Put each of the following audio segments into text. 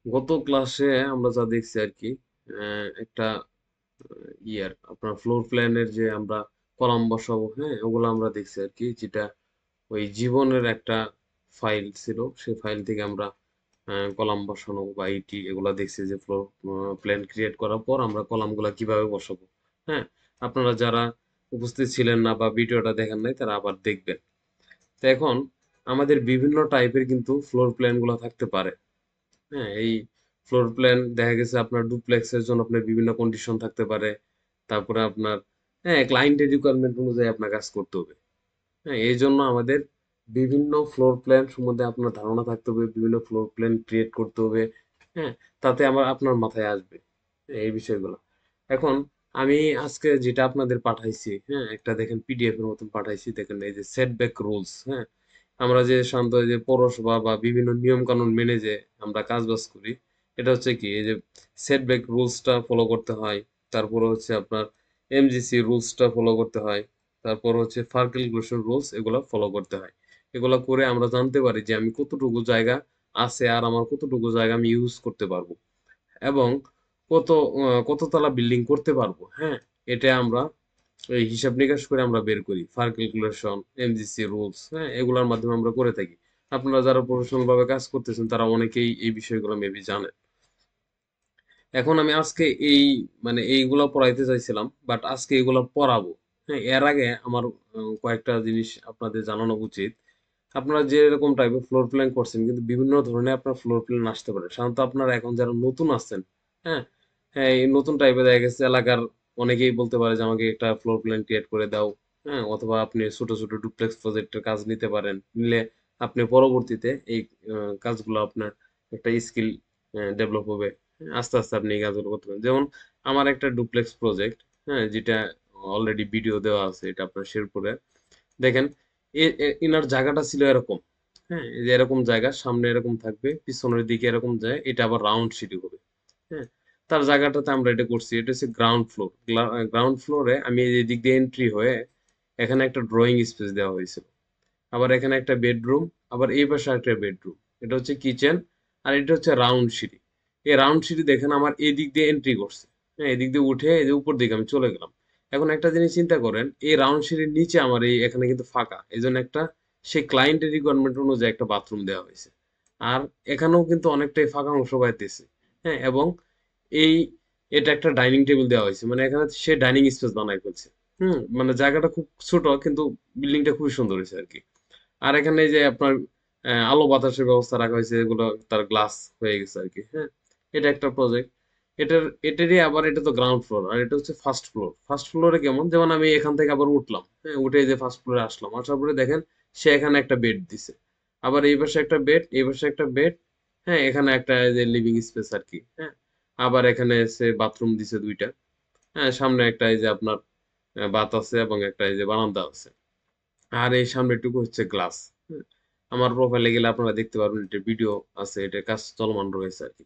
গত ক্লাসে আমরা যা দেখছি আর কি একটা আপনার ফ্লোর প্ল্যানের যে আমরা কলাম বসাবো, হ্যাঁ, ওগুলো আমরা দেখছি আর কি, যেটা ওই জীবনের একটা ফাইল ছিল, সেই ফাইল থেকে আমরা কলাম বসানো বা ইটি এগুলা দেখছি, যে ফ্লোর প্ল্যান ক্রিয়েট করার পর আমরা কলামগুলা কিভাবে বসাবো। হ্যাঁ, আপনারা যারা উপস্থিত ছিলেন না বা ভিডিওটা দেখেন নাই তারা আবার দেখবেন। তো এখন আমাদের বিভিন্ন টাইপের কিন্তু ফ্লোর প্ল্যান গুলা থাকতে পারে। হ্যাঁ, এই ফ্লোর প্ল্যান দেখা গেছে আপনার ডুপ্লেক্সের জন্য আপনার বিভিন্ন কন্ডিশন থাকতে পারে। তারপরে আপনার, হ্যাঁ, ক্লায়েন্টের রিকোয়ারমেন্ট অনুযায়ী আপনার কাজ করতে হবে। হ্যাঁ, এই জন্য আমাদের বিভিন্ন ফ্লোর প্ল্যান সম্বন্ধে আপনার ধারণা থাকতে হবে, বিভিন্ন ফ্লোর প্ল্যান ক্রিয়েট করতে হবে। হ্যাঁ, তাতে আমার আপনার মাথায় আসবে, হ্যাঁ, এই বিষয়গুলো। এখন আমি আজকে যেটা আপনাদের পাঠাইছি, হ্যাঁ, একটা দেখেন পিডিএফ এর মতন পাঠাইছি, দেখেন এই যে সেটব্যাক রুলস। হ্যাঁ, আমরা যে শান্ত এই যে পৌরসভা বা বিভিন্ন নিয়ম কানুন মেনে যে আমরা কাজ বাজ করি, এটা হচ্ছে কি, এই যে সেটব্যাক রুলসটা ফলো করতে হয়। তারপরে হচ্ছে আপনার এমজিসি রুলসটা ফলো করতে হয়। তারপর হচ্ছে ফার ক্যালকুলেশন রুলস, এগুলো ফলো করতে হয়। এগুলো করে আমরা জানতে পারি যে আমি কতটুকু জায়গা আছে আর আমার কতটুকু জায়গা আমি ইউজ করতে পারবো, এবং কত কততলা বিল্ডিং করতে পারবো। হ্যাঁ, এটা আমরা এই হিসাব নিকাশ করে আমরা বের করি, ফার ক্যালকুলেশন, এমজিসি রুলস, হ্যাঁ, এগুলোর মাধ্যমে আমরা করে থাকি। আপনারা যারা প্রফেশনাল ভাবে কাজ করতেছেন তারা অনেকেই এই বিষয়গুলো মেবি জানেন। এখন আমি আজকে এই মানে এইগুলা পড়াইতে চাইছিলাম, বাট আজকে এগুলা পড়াবো। হ্যাঁ, এর আগে আমার কয়েকটা জিনিস আপনাদের জানানো উচিত। আপনারা যে এরকম টাইপের ফ্লোর প্ল্যান করছেন, কিন্তু বিভিন্ন ধরনের আপনার ফ্লোর প্ল্যান আসতে পারে। সাধারণত আপনারা এখন যারা নতুন আসছেন, হ্যাঁ, হ্যাঁ, এই নতুন টাইপের দেখা গেছে এলাকার অনেকেই বলতে পারে যে আমাকে একটা ফ্লোর প্ল্যান ক্রিয়েট করে দাও। হ্যাঁ, অথবা আপনি ছোট ছোট ডুপ্লেক্স প্রজেক্টের কাজ নিতে পারেন, নিলে আপনি পরবর্তীতে এই কাজগুলো আপনার একটা স্কিল ডেভেলপ হবে। হ্যাঁ, আস্তে আস্তে আপনি এই কাজগুলো করতে পারেন। যেমন আমার একটা ডুপ্লেক্স প্রজেক্ট, হ্যাঁ, যেটা অলরেডি ভিডিও দেওয়া আছে, এটা আপনার শেরপুরে। দেখেন, ইনার জায়গাটা ছিল এরকম। হ্যাঁ, এই যে এরকম জায়গা, সামনে এরকম থাকবে, পিছনের দিকে এরকম যায়, এটা আবার রাউন্ড সিঁড়ি হবে। হ্যাঁ, তার জায়গাটাতে আমরা এটা করছি, এটা হচ্ছে গ্রাউন্ড ফ্লোর। গ্রাউন্ড ফ্লোরে আমি এই দিক দিয়ে এন্ট্রি হয়ে এখানে একটা ড্রয়িং স্পেস দেওয়া হয়েছিল। আবার এখানে একটা বেডরুম, আবার এই পাশে একটা বেডরুম। এটা হচ্ছে কিচেন, আর এটা হচ্ছে রাউন্ড সিঁড়ি। এই রাউন্ড সিঁড়ি দেখেন আমার এই দিক দিয়ে এন্ট্রি করছে। হ্যাঁ, এদিক দিয়ে উঠে এই যে উপর দিকে আমি চলে গেলাম। এখন একটা জিনিস চিন্তা করেন, এই রাউন্ড সিঁড়ির নিচে আমার এই এখানে কিন্তু ফাঁকা, এই জন্য একটা সেই ক্লায়েন্টের রিকোয়ারমেন্ট অনুযায়ী একটা বাথরুম দেওয়া হয়েছে। আর এখানেও কিন্তু অনেকটাই ফাঁকা অংশ পাইতেছে। হ্যাঁ, এবং এই এটা একটা ডাইনিং টেবিল দেওয়া হয়েছে, মানে এখানে সে ডাইনিং স্পেস বানায় ফেলছে। মানে জায়গাটা খুব ছোট, কিন্তু বিল্ডিংটা খুবই সুন্দর হয়েছে আর কি। আর এখানে এই যে আপনার আলো বাতাসের ব্যবস্থা রাখা হয়েছে, এগুলো তার গ্লাস হয়ে গেছে আর কি। হ্যাঁ, এটা একটা প্রজেক্ট। এটারই আবার, এটা তো গ্রাউন্ড ফ্লোর আর এটা হচ্ছে ফার্স্ট ফ্লোর। ফার্স্ট ফ্লোরে কেমন, যেমন আমি এখান থেকে আবার উঠলাম, হ্যাঁ, উঠে এই যে ফার্স্ট ফ্লোরে আসলাম, আসার পরে দেখেন সে এখানে একটা বেড দিছে। আবার এই পাশে একটা বেড, এই পাশে একটা বেড। হ্যাঁ, এখানে একটা এই যে লিভিং স্পেস আর কি। হ্যাঁ, আবার এখানে সে বাথরুম দিছে দুইটা। হ্যাঁ, সামনে একটা এই যে আপনার বাত আছে, এবং একটা এই যে বারান্দা আছে। আর এই সামনেটুকু হচ্ছে গ্লাস। আমার প্রোফাইলে গেলে আপনারা দেখতে পারবেন, এটা ভিডিও আছে, এটা কাজ চলমান রয়েছে আর কি।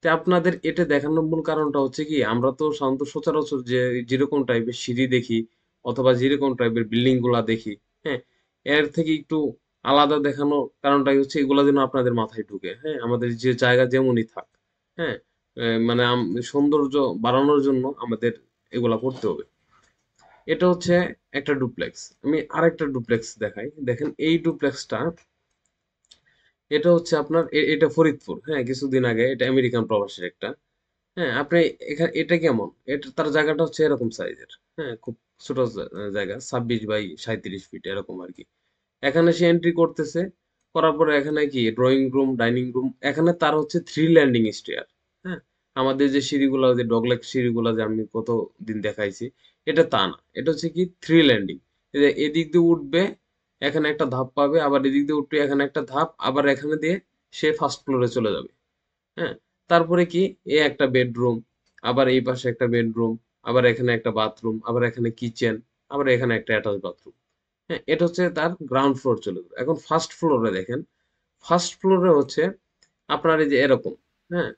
তো আপনাদের এটা দেখানোর মূল কারণটা হচ্ছে কি, আমরা তো সাধারণত সচরাচর যে যেরকম টাইপের সিঁড়ি দেখি অথবা যেরকম টাইপের বিল্ডিং গুলা দেখি, হ্যাঁ, এর থেকে একটু আলাদা দেখানোর কারণটাই হচ্ছে এগুলা যেন আপনাদের মাথায় ঢুকে। হ্যাঁ, আমাদের যে জায়গা যেমনই থাক, হ্যাঁ, মানে সৌন্দর্য বাড়ানোর জন্য আমাদের এগুলা করতে হবে। এটা হচ্ছে একটা ডুপ্লেক্স। আমি আরেকটা ডুপ্লেক্স দেখাই, দেখেন এই ডুপ্লেক্সটা। এটা হচ্ছে আপনার এটা ফরিদপুর। হ্যাঁ, কিছুদিন আগে এটা আমেরিকান প্রবাসীর একটা। হ্যাঁ, আপনি এখানে এটা কেমন, এটা তার জায়গাটা হচ্ছে এরকম সাইজের। হ্যাঁ, খুব ছোট জায়গা, 26 বাই 37 ফিট এরকম আর কি। এখানে সে এন্ট্রি করতেছে, করার পরে এখানে কি ড্রয়িং রুম, ডাইনিং রুম, এখানে তার হচ্ছে 3 ল্যান্ডিং স্টেয়ার। হ্যাঁ, আমাদের যে সিঁড়িগুলো, যে ডগলেগ সিঁড়িগুলো যে আমি কত দিন দেখাইছি, এটা তা না, এটা হচ্ছে কি 3 ল্যান্ডিং। এদিক দিয়ে উঠবে, এখানে একটা ধাপ পাবে, আবার এদিক দিয়ে উঠবে, এখানে একটা ধাপ, আবার এখানে দিয়ে সে ফার্স্ট ফ্লোরে চলে যাবে। হ্যাঁ, তারপরে কি, এ একটা বেডরুম, আবার এই পাশে একটা বেডরুম, আবার এখানে একটা বাথরুম, আবার এখানে কিচেন, আবার এখানে একটা অ্যাটাচ বাথরুম। হ্যাঁ, এটা হচ্ছে তার গ্রাউন্ড ফ্লোর চলে গেল। এখন ফার্স্ট ফ্লোরে দেখেন, ফার্স্ট ফ্লোরে হচ্ছে আপনার এই যে এরকম। হ্যাঁ,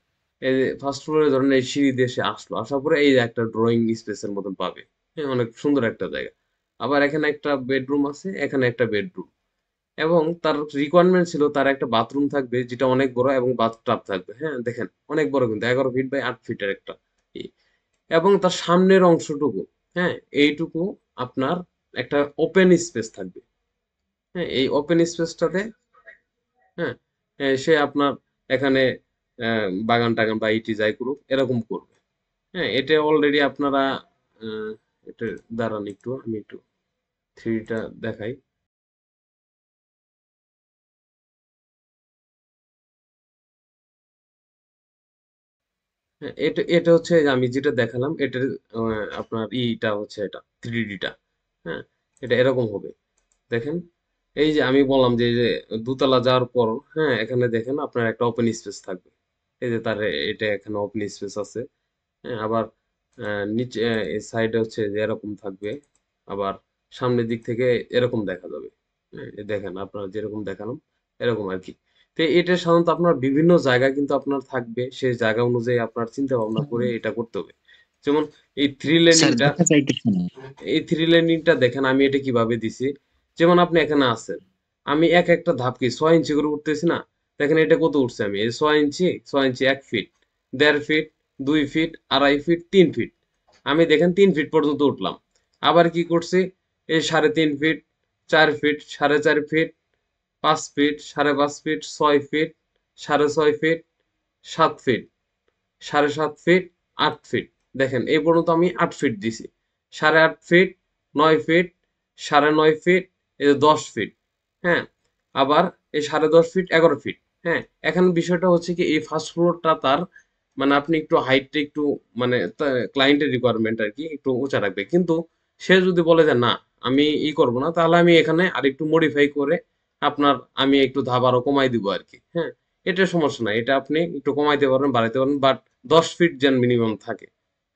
এই যে ফার্স্ট ফ্লোরে ধরেন এই সিঁড়ি দিয়ে সে আসলো, আসার পরে এই যে একটা ড্রয়িং স্পেসের মতন পাবে। হ্যাঁ, অনেক সুন্দর একটা জায়গা। আবার এখানে একটা বেডরুম আছে, এখানে একটা বেডরুম। এবং তার রিকোয়ারমেন্ট ছিল তার একটা বাথরুম থাকবে যেটা অনেক বড় এবং বাথটাব থাকবে। হ্যাঁ, দেখেন অনেক বড় কিন্তু 11 ফিট বাই 8 ফিটের একটা ই। এবং তার সামনের অংশটুকু, হ্যাঁ, এইটুকু আপনার একটা ওপেন স্পেস থাকবে। হ্যাঁ, এই ওপেন স্পেসটাতে, হ্যাঁ, সে আপনার এখানে বাগান টাগান বা ইটি যাই করুক এরকম করবে। হ্যাঁ, এটা অলরেডি আপনারা আহ, এটা দাঁড়ান একটু, আমি একটু থ্রিটা দেখাই। হ্যাঁ, এটা এটা হচ্ছে যে আমি যেটা দেখালাম এটার আপনার ইটা হচ্ছে এটা 3D টা। হ্যাঁ, এটা এরকম হবে। দেখেন, এই যে আমি বললাম যে এই যে দোতলা যাওয়ার পর, হ্যাঁ, এখানে দেখেন আপনার একটা ওপেন স্পেস থাকবে। এই যে তার এটা এখানে ওপেন স্পেস আছে। হ্যাঁ, আবার নিচে সাইডে হচ্ছে যে এরকম থাকবে। আবার সামনের দিক থেকে এরকম দেখা যাবে। হ্যাঁ, এই দেখেন আপনার যেরকম দেখালাম এরকম আর কি। তো এটা সাধারণত আপনার বিভিন্ন জায়গায় কিন্তু আপনার থাকবে, সেই জায়গা অনুযায়ী আপনার চিন্তা ভাবনা করে এটা করতে হবে। যেমন এই থ্রি স্যার লেনিংটা, দেখা যাইতেছে না। এই থ্রি লেনিংটা দেখেন আমি এটা কিভাবে দিছি। যেমন আপনি এখানে আছেন, আমি এক একটা ধাপ কি 6 ইঞ্চি করে উঠতেছি না। দেখেন এটা কত উঠছে, আমি এই 6 inch, 6 inch 1 feet, 1.5 feet, 2 feet, 2.5 feet, 3 feet. আমি দেখেন 3 ফিট পর্যন্ত উঠলাম। আবার কি করছি, এই 3.5 feet, 4 feet, 4.5 feet, 5 feet, 5.5 feet, 6 feet, 6.5 feet, 7 feet, 7.5 feet, 8 feet. দেখেন এই পর্যন্ত আমি 8 ফিট দিছি। 8.5 ফিট, 9 ফিট, 9.5 ফিট, এই যে 10 ফিট। হ্যাঁ, আবার এই 10.5 ফিট, 11 ফিট। হ্যাঁ, এখন বিষয়টা হচ্ছে কি এই ফার্স্ট ফ্লোরটা তার মানে আপনি একটু হাইটটা একটু মানে ক্লায়েন্টের রিকোয়ারমেন্ট আর কি একটু উঁচা রাখবে, কিন্তু সে যদি বলে যে না আমি করব না, তাহলে আমি এখানে আরেকটু মডিফাই করে আপনার আমি একটু ধাপ আরো কমাই দিব আর কি। হ্যাঁ, এটা সমস্যা নাই, এটা আপনি একটু কমাইতে পারবেন বাড়াইতে পারবেন, বাট 10 ফিট যেন মিনিমাম থাকে।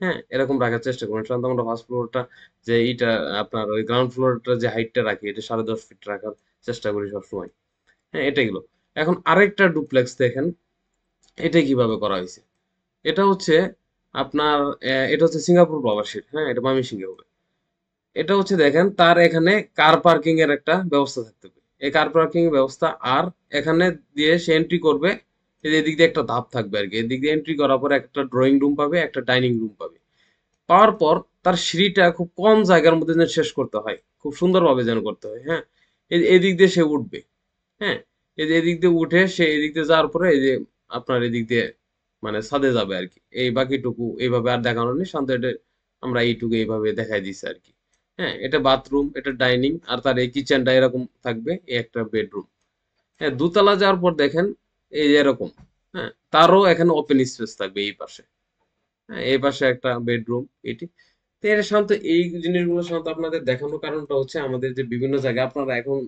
হ্যাঁ, এরকম রাখার চেষ্টা করুন। সাধারণত আমরা ফার্স্ট ফ্লোরটা যে এইটা আপনার ওই গ্রাউন্ড ফ্লোরটা যে হাইটটা রাখি এটা 10.5 ফিট রাখার চেষ্টা করি সবসময়। হ্যাঁ, এটা গেলো। এখন আরেকটা ডুপ্লেক্স দেখেন, এটা কিভাবে করা হয়েছে। এটা হচ্ছে আপনার এটা হচ্ছে সিঙ্গাপুর প্রবাসীর, হ্যাঁ, এটা ময়মনসিংহে হবে। এটা হচ্ছে দেখেন তার এখানে কার পার্কিং এর একটা ব্যবস্থা থাকতে হবে। এই কার পার্কিং এর ব্যবস্থা, আর এখানে দিয়ে সে এন্ট্রি করবে। এই যে এদিক দিয়ে একটা ধাপ থাকবে আর কি, এদিক দিয়ে এন্ট্রি করার পরে একটা ড্রয়িং রুম পাবে, একটা ডাইনিং রুম পাবে। পাওয়ার পর তার সিঁড়িটা খুব কম জায়গার মধ্যে যেন শেষ করতে হয়, খুব সুন্দরভাবে যেন করতে হয়। হ্যাঁ, এদিক দিয়ে সে উঠবে। হ্যাঁ, এই যে এদিক দিয়ে উঠে সে এদিক দিয়ে যাওয়ার পরে এই যে আপনার এদিক দিয়ে মানে ছাদে যাবে আর কি। এই বাকিটুকু এইভাবে আর দেখানো নেই, শান্ত এটা আমরা এইটুকু এইভাবে দেখাই দিচ্ছি আর কি। হ্যাঁ, এটা বাথরুম, এটা ডাইনিং, আর তার এই কিচেনটা এরকম থাকবে, এই একটা বেডরুম। হ্যাঁ, দোতলা যাওয়ার পর দেখেন এই যে এরকম। হ্যাঁ, তারও এখানে ওপেন স্পেস থাকবে এই পাশে। হ্যাঁ, এই পাশে একটা বেডরুম এটি। তো এর সাধারণত এই জিনিসগুলো সাধারণত আপনাদের দেখানোর কারণটা হচ্ছে আমাদের যে বিভিন্ন জায়গায় আপনারা এখন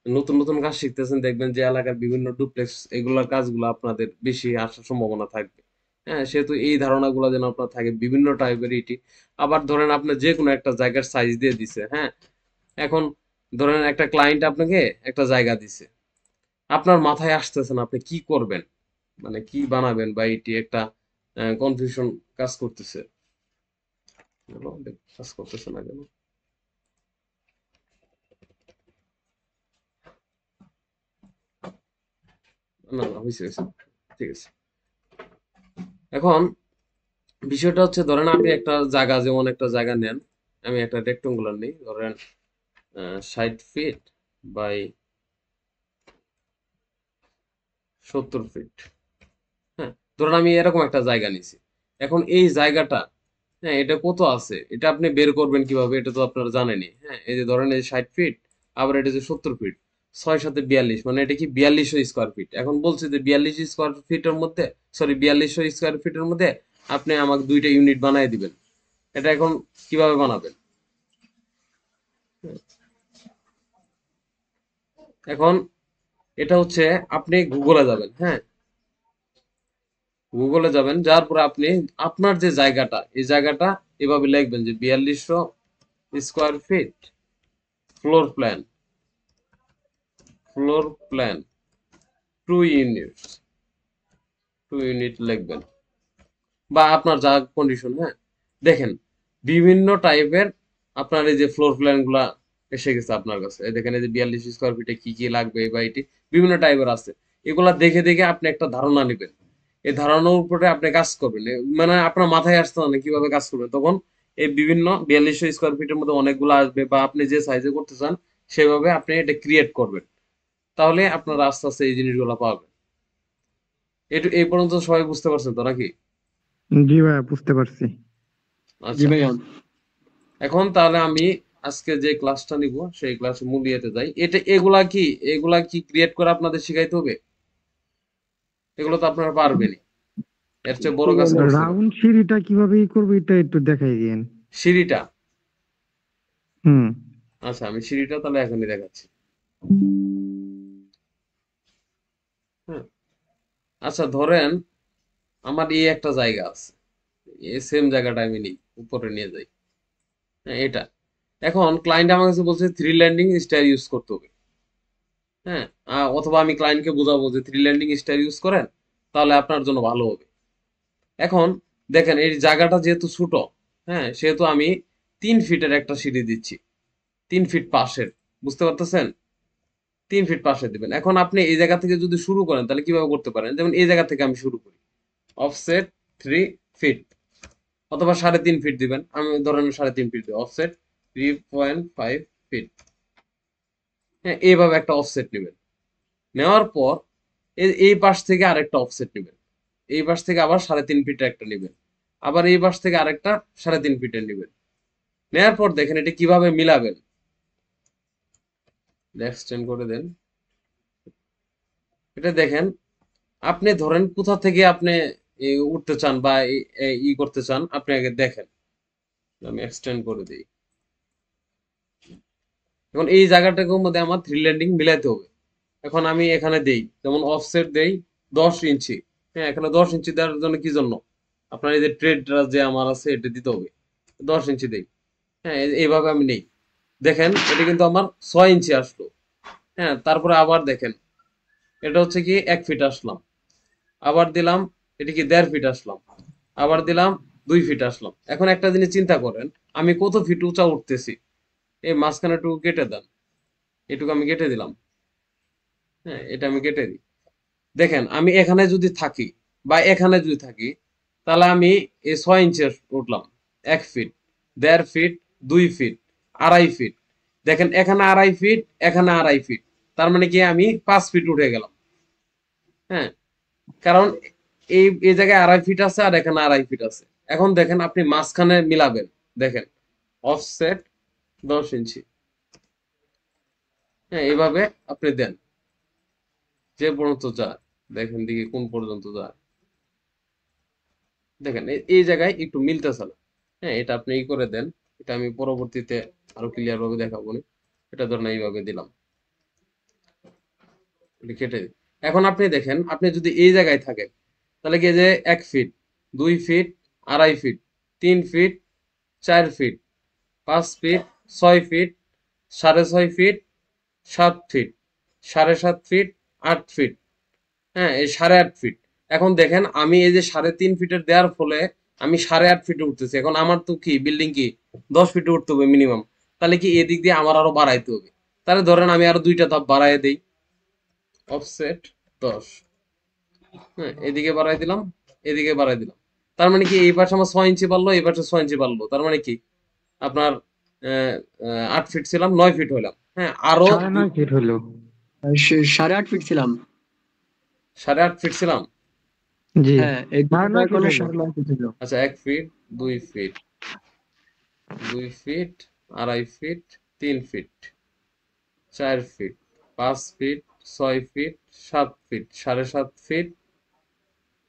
নতুন নতুন কাজ শিখতেছেন, দেখবেন যে এলাকার বিভিন্ন ডুপ্লেক্স এগুলোর কাজগুলো আপনাদের বেশি আসার সম্ভাবনা থাকবে। হ্যাঁ, সেহেতু এই ধারণাগুলো যেন আপনার থাকে বিভিন্ন টাইপের ইটি। আবার ধরেন আপনি যে কোনো একটা জায়গার সাইজ দিয়ে দিছে। হ্যাঁ, এখন ধরেন একটা ক্লায়েন্ট আপনাকে একটা জায়গা দিছে, আপনার মাথায় আসতেছে না আপনি কি করবেন, মানে কি বানাবেন, বা এটি একটা কনফিউশন কাজ করতেছে। কেন কাজ করতেছে না কেন? না না, হয়েছে হয়েছে, ঠিক আছে। এখন বিষয়টা হচ্ছে ধরেন আপনি একটা জায়গা, যেমন একটা জায়গা নেন, আমি একটা রেক্ট্যাঙ্গুলার নেই, ধরেন 60 ফিট বাই 70 ফিট। হ্যাঁ, ধরেন আমি এরকম একটা জায়গা নিছি। এখন এই জায়গাটা, হ্যাঁ, এটা কত আছে এটা আপনি বের করবেন কিভাবে, এটা তো আপনারা জানেনই। হ্যাঁ, এই যে ধরেন এই 60 ফিট, আবার এটা যে 70 ফিট, 6 7 42, মানে এটা কি 4200 স্কোয়ার ফিট। এখন বলছে যে 42 স্কোয়ার ফিটের মধ্যে, সরি 4200 স্কোয়ার ফিটের মধ্যে আপনি আমাকে দুইটা ইউনিট বানাই দিবেন। এটা এখন কিভাবে বানাবেন? এখন এটা হচ্ছে আপনি গুগলে যাবেন। হ্যাঁ, গুগলে যাবেন, যাওয়ার পরে আপনি আপনার যে জায়গাটা, এই জায়গাটা এভাবে লিখবেন যে 4200 square feet, floor plan, floor plan, 2 units, 2 unit লিখবেন, বা আপনার যা কন্ডিশন। হ্যাঁ, দেখেন বিভিন্ন টাইপের আপনার এই যে ফ্লোর প্ল্যান গুলা এসে গেছে আপনার কাছে। এই দেখেন এই যে 42 স্কয়ার ফিটে কি কি লাগবে বা এটি বিভিন্ন টাইপের আছে। এগুলা দেখে দেখে আপনি একটা ধারণা নেবেন। এই ধারণার উপরে আপনি কাজ করবেন। মানে আপনার মাথায় আসতে না কিভাবে কাজ করবেন। তখন এই বিভিন্ন 4200 স্কয়ার ফিটের মধ্যে অনেকগুলো আসবে বা আপনি যে সাইজে করতে চান সেভাবে আপনি এটা ক্রিয়েট করবেন। তাহলে আপনারা আস্তে আস্তে এই জিনিসগুলো পাবেন। এই পর্যন্ত সবাই বুঝতে পারছেন তো নাকি? জি ভাইয়া, বুঝতে পারছি। জি আচ্ছা, ভাইয়া। এখন তাহলে আমি আজকে যে ক্লাসটা নিব সেই ক্লাসে মূল ইয়েতে যাই। এগুলা কি ক্রিয়েট করে আপনাদের শিখাইতে হবে? এগুলো তো আপনারা পারবেনই। এর চেয়ে বড় কাজ করছি না। রাউন্ড সিঁড়িটা কিভাবে করবো এটা একটু দেখাই দিয়েন। সিঁড়িটা, হুম। আচ্ছা আমি সিঁড়িটা তাহলে এখনই দেখাচ্ছি। হ্যাঁ, আচ্ছা ধরেন আমার এই একটা জায়গা আছে, এই সেম জায়গাটা আমি নিই, উপরে নিয়ে যাই। হ্যাঁ, এটা এখন ক্লায়েন্ট আমার কাছে বলছে থ্রি ল্যান্ডিং স্টাইল ইউজ করতে হবে। হ্যাঁ, অথবা আমি ক্লায়েন্টকে বোঝাবো যে থ্রি ল্যান্ডিং স্টাইল ইউজ করেন, তাহলে আপনার জন্য ভালো হবে। এখন দেখেন এই জায়গাটা যেহেতু ছোট, হ্যাঁ, সেহেতু আমি 3 ফিটের একটা সিঁড়ি দিচ্ছি, 3 ফিট পাশের, বুঝতে পারতেছেন? 3 ফিট পাশে দিবেন। এখন আপনি এই জায়গা থেকে যদি শুরু করেন তাহলে কিভাবে করতে পারেন, যেমন এই জায়গা থেকে আমি শুরু করি, অফসেট 3 ফিট, অথবা 3.5 ফিট দিবেন। আমি ধরেন 3.5 ফিট দিই, অফসেট 3.5 ফিট। হ্যাঁ, এইভাবে একটা অফসেট নেবেন। নেওয়ার পর এই পাশ থেকে আরেকটা অফসেট নেবেন, এই পাশ থেকে আবার 3.5 ফিটের একটা নেবেন, আবার এই পাশ থেকে আরেকটা 3.5 ফিটের নেবেন। নেওয়ার পর দেখেন এটা কিভাবে মিলাবেন। এক্সটেন্ড করে দেন। এটা দেখেন আপনি ধরেন কোথা থেকে আপনি উঠতে চান বা করতে চান, আপনি আগে দেখেন। আমি এক্সটেন্ড করে দিই। এখন এই জায়গাটার মধ্যে আমার থ্রি ল্যান্ডিং মিলাইতে হবে। এখন আমি এখানে দেই, যেমন অফসেট দেই 10 ইঞ্চি। হ্যাঁ, এখানে 10 ইঞ্চি দেওয়ার জন্য কি জন্য, আপনার এই যে ট্রেডটা যে আমার আছে এটা দিতে হবে, 10 ইঞ্চি দেই। হ্যাঁ, এইভাবে আমি নেই। দেখেন এটা কিন্তু আমার 6 ইঞ্চি আসলো। হ্যাঁ, তারপরে আবার দেখেন এটা হচ্ছে কি 1 ফিট আসলাম, আবার দিলাম এটা কি 1.5 ফিট আসলাম, আবার দিলাম 2 ফিট আসলাম। এখন একটা জিনিস চিন্তা করেন, আমি কত ফিট উঁচা উঠতেছি। এই মাঝখানে টুকু কেটে দেন, এটুকু আমি কেটে দিলাম। হ্যাঁ, এটা আমি কেটে দিই। দেখেন আমি এখানে যদি থাকি বা এখানে যদি থাকি, তাহলে আমি এই 6 ইঞ্চি উঠলাম, 1 ফিট, 1.5 ফিট, 2 ফিট, 2.5 ফিট। দেখেন এখানে 2.5 ফিট, এখানে 2.5 ফিট, তার মানে কি আমি 5 ফিট উঠে গেলাম। হ্যাঁ, কারণ এই জায়গায় 2.5 ফিট আছে আর এখানে 2.5 ফিট আছে। এখন দেখেন আপনি মাঝখানে মিলাবেন, দেখেন অফসেট 10 ইঞ্চি। হ্যাঁ, এইভাবে আপনি দেন যে পর্যন্ত যায়। দেখেন দিকে কোন পর্যন্ত যায়। দেখেন এই জায়গায় একটু মিলতেছে না। হ্যাঁ, এটা আপনি করে দেন। এটা আমি পরবর্তীতে আরো ক্লিয়ার ভাবে দেখাবো নি। এটা ধরেন এইভাবে দিলাম, এটা কেটে দিই। এখন আপনি দেখেন আপনি যদি এই জায়গায় থাকেন, তাহলে কি এই যে 1 feet, 2 feet, 2.5 feet, 3 feet, 4 feet, 5 feet, 6 feet, 6.5 feet, 7 feet, 7.5 feet, 8 feet. হ্যাঁ, এই 8.5 ফিট। এখন দেখেন আমি এই যে 3.5 ফিটের দেওয়ার ফলে আমি 8.5 ফিটে উঠতেছি। এখন আমার তো কি বিল্ডিং কি 10 ফিটে উঠতে হবে মিনিমাম। তাহলে কি এদিক দিয়ে আমার আরো বাড়াইতে হবে। তাহলে ধরেন আমি আরো 2টা ধাপ বাড়াই দেই, অফসেট 10। হ্যাঁ, এদিকে বাড়াই দিলাম, এদিকে বাড়াই দিলাম। তার মানে কি এই পাশে আমার 6 ইঞ্চি বাড়লো, এই পাশে 6 ইঞ্চি বাড়লো। তার মানে কি আপনার 8 ফিট ছিলাম, 9 ফিট হইলাম। হ্যাঁ, আরো 9.5 ফিট হলো। 8.5 ফিট ছিলাম। 8.5 ফিট ছিলাম। জি, হ্যাঁ, এই দুটো 9.5 জায়গা ফিট করলে হলো। 9.5 ফিট ছিল। আচ্ছা 1 feet, 2 feet, 2 feet, 2.5 feet, 3 feet, 4 feet, 5 feet, 6 feet, 7 feet, 7.5 feet,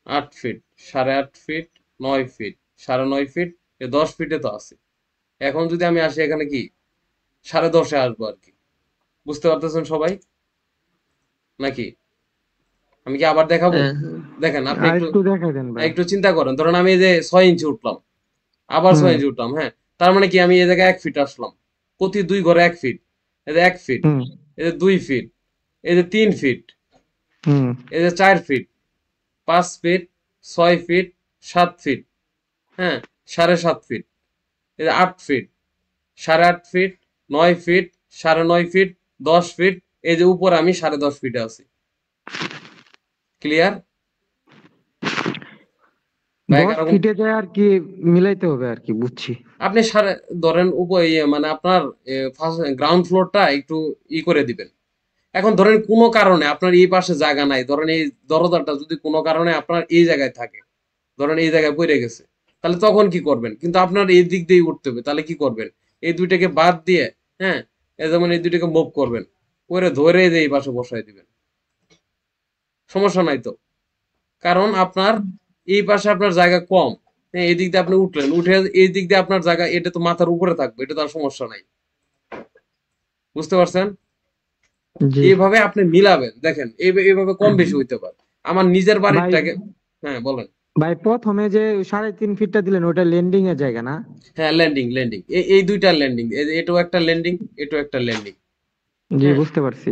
8 feet, 8.5 feet, 9 feet, 9.5 feet, 10 ফিটে তো আছে। এখন যদি আমি আসি এখানে কি 10.5-এ আসবো আর কি। বুঝতে পারতেছেন সবাই নাকি? আমি কি আবার দেখাবো? হ্যাঁ, হ্যাঁ। দেখেন আপনি আর একটু একটু দেখাই দেন ভাই। একটু চিন্তা করেন। ধরেন আমি এই যে 6 ইঞ্চি উঠলাম, আবার ছয় হুম। ইঞ্চি উঠলাম। হ্যাঁ, তার মানে কি আমি এই জায়গায় 1 ফিট আসলাম। প্রতি 2 ঘরে 1 ফিট, এই যে 1 ফিট, হুম। এই যে 2 ফিট, এই যে 3 ফিট, হুম। এই যে 4 ফিট, 5 ফিট, 6 ফিট, 7 ফিট। হ্যাঁ, 7.5 ফিট, এই যে 8 feet, 8.5 feet, 9 feet, 9.5 feet, 10 feet, এই যে উপরে আমি 10.5 ফিটে আছি। ক্লিয়ার ভাই? 10 এরকম ফিটে যায় আর কি, মিলাইতে হবে আর কি, বুঝছি। আপনি ধরেন মানে আপনার গ্রাউন্ড ফ্লোরটা একটু করে দিবেন। এখন ধরেন কোনো কারণে আপনার এই পাশে জায়গা নাই, ধরেন এই দরজাটা যদি কোনো কারণে আপনার এই জায়গায় থাকে, ধরেন এই জায়গায় পড়ে গেছে, তাহলে তখন কি করবেন? কিন্তু আপনার এই দিক দিয়েই উঠতে হবে, তাহলে কি করবেন? এই দুইটাকে বাদ দিয়ে, হ্যাঁ, যেমন এই দুইটাকে মুভ করবেন, করে ধরে যে এই পাশে বসাই দিবেন, সমস্যা নাই তো। কারণ আপনার এই পাশে আপনার জায়গা কম, হ্যাঁ, এই দিক দিয়ে আপনি উঠলেন, উঠে এই দিক দিয়ে আপনার জায়গা, এটা তো মাথার উপরে থাকবে, এটা তো আর সমস্যা নাই। বুঝতে পারছেন? জি এইভাবে আপনি মিলাবেন, দেখেন এইভাবে কম বেশি হইতে পারে। আমার নিজের ভাই। বাড়িটাকে, হ্যাঁ বলেন। ভাই প্রথমে যে 3.5 ফিটটা দিলেন ওটা ল্যান্ডিং এর জায়গা না? হ্যাঁ, ল্যান্ডিং ল্যান্ডিং, এই দুইটা ল্যান্ডিং, এটাও একটা ল্যান্ডিং, এটাও একটা ল্যান্ডিং। জি হ্যাঁ, বুঝতে পারছি।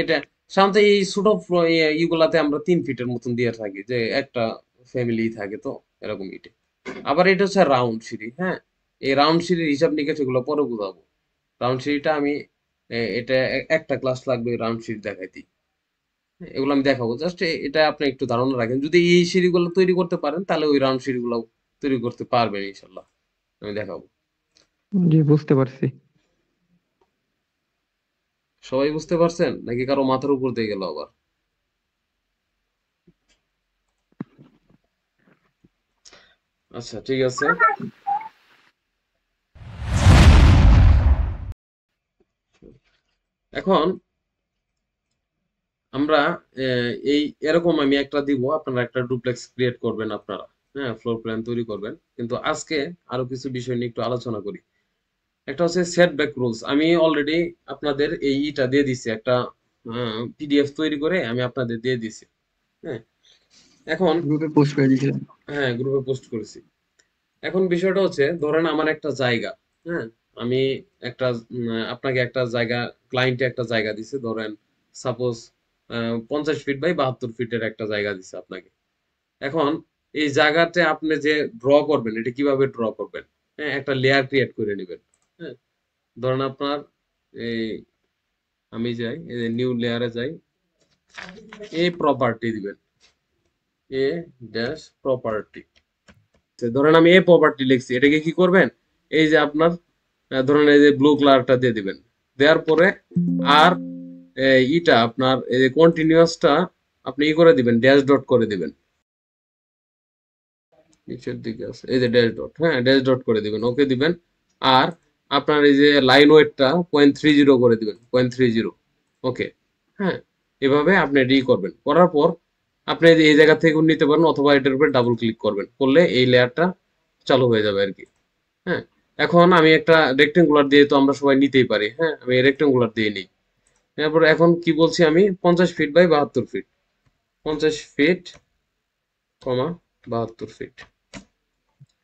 এটা সাধারণত এই ছোট ইগুলাতে আমরা 3 ফিটের মতন দিয়ে থাকি, যে একটা ফ্যামিলি থাকে তো, এরকম ইটে। আবার এটা হচ্ছে রাউন্ড সিঁড়ি, হ্যাঁ, এই রাউন্ড সিঁড়ির হিসাব নিকেশ এগুলো পরে বুঝাবো। রাউন্ড সিঁড়িটা আমি এটা একটা ক্লাস লাগবে রাউন্ড সিঁড়ি দেখাইতে। এগুলো আমি দেখাবো, জাস্ট এটা আপনি একটু ধারণা রাখেন। যদি এই সিঁড়িগুলো তৈরি করতে পারেন, তাহলে ওই রাউন্ড সিঁড়িগুলো তৈরি করতে পারবেন ইনশাল্লাহ, আমি দেখাবো। জি বুঝতে পারছি। সবাই বুঝতে পারছেন নাকি কারো মাথার উপর দিয়ে গেল আবার? আচ্ছা, ঠিক আছে। এখন আমরা এই এরকম আমি একটা দিব, আপনারা একটা ডুপ্লেক্স ক্রিয়েট করবেন আপনারা, হ্যাঁ, ফ্লোর প্ল্যান তৈরি করবেন। কিন্তু আজকে আরো কিছু বিষয় নিয়ে একটু আলোচনা করি। একটা হচ্ছে সেটব্যাক রুলস। আমি অলরেডি আপনাদের এইটা দিয়ে দিছি, একটা পিডিএফ তৈরি করে আমি আপনাদের দিয়ে দিছি। হ্যাঁ, এখন, গ্রুপে পোস্ট করে দিয়েছিলাম। হ্যাঁ, গ্রুপে পোস্ট করেছি। এখন বিষয়টা হচ্ছে, ধরেন আমার একটা জায়গা, হ্যাঁ, আমি একটা আপনাকে একটা জায়গা, ক্লায়েন্টে একটা জায়গা দিছে, ধরেন সাপোজ 50 ফিট বাই 72 ফিটের একটা জায়গা দিছে আপনাকে। এখন এই জায়গাতে আপনি যে ড্র করবেন, এটা কিভাবে ড্র করবেন? হ্যাঁ, একটা লেয়ার ক্রিয়েট করে নেবেন। হ্যাঁ, ধরেন আপনার এই, আমি যাই এই নিউ লেয়ারে যাই, এই প্রপার্টি দিবেন, এ ড্যাশ প্রপার্টি। ধরেন আমি এ প্রপার্টি লিখছি, এটাকে কি করবেন? এই যে আপনার ধরেন এই যে ব্লু কালারটা দিয়ে দিবেন, দেওয়ার পরে আর ইটা আপনার এই যে কন্টিনিউয়াসটা আপনি ই করে দিবেন, ড্যাশ ডট করে দিবেন। নিচের দিকে আছে এই যে ড্যাশ ডট, হ্যাঁ, ড্যাশ ডট করে দিবেন, ওকে দিবেন। আর আপনার এই যে লাইন ওয়েটটা 0.30 করে দিবেন, 0.30। ওকে, হ্যাঁ, এভাবে আপনি এটি করবেন। করার পর আপনি এই জায়গা থেকে নিতে পারেন, অথবা এটার উপরে ডাবল ক্লিক করবেন, করলে এই লেয়ারটা চালু হয়ে যাবে আর কি। হ্যাঁ, এখন আমি একটা রেক্টেঙ্গুলার দিয়ে তো আমরা সবাই নিতেই পারি, হ্যাঁ, আমি রেক্টেঙ্গুলার দিয়ে নিই। তারপর এখন কি বলছি আমি? 50 feet by 72 feet, 50 feet, 72 feet.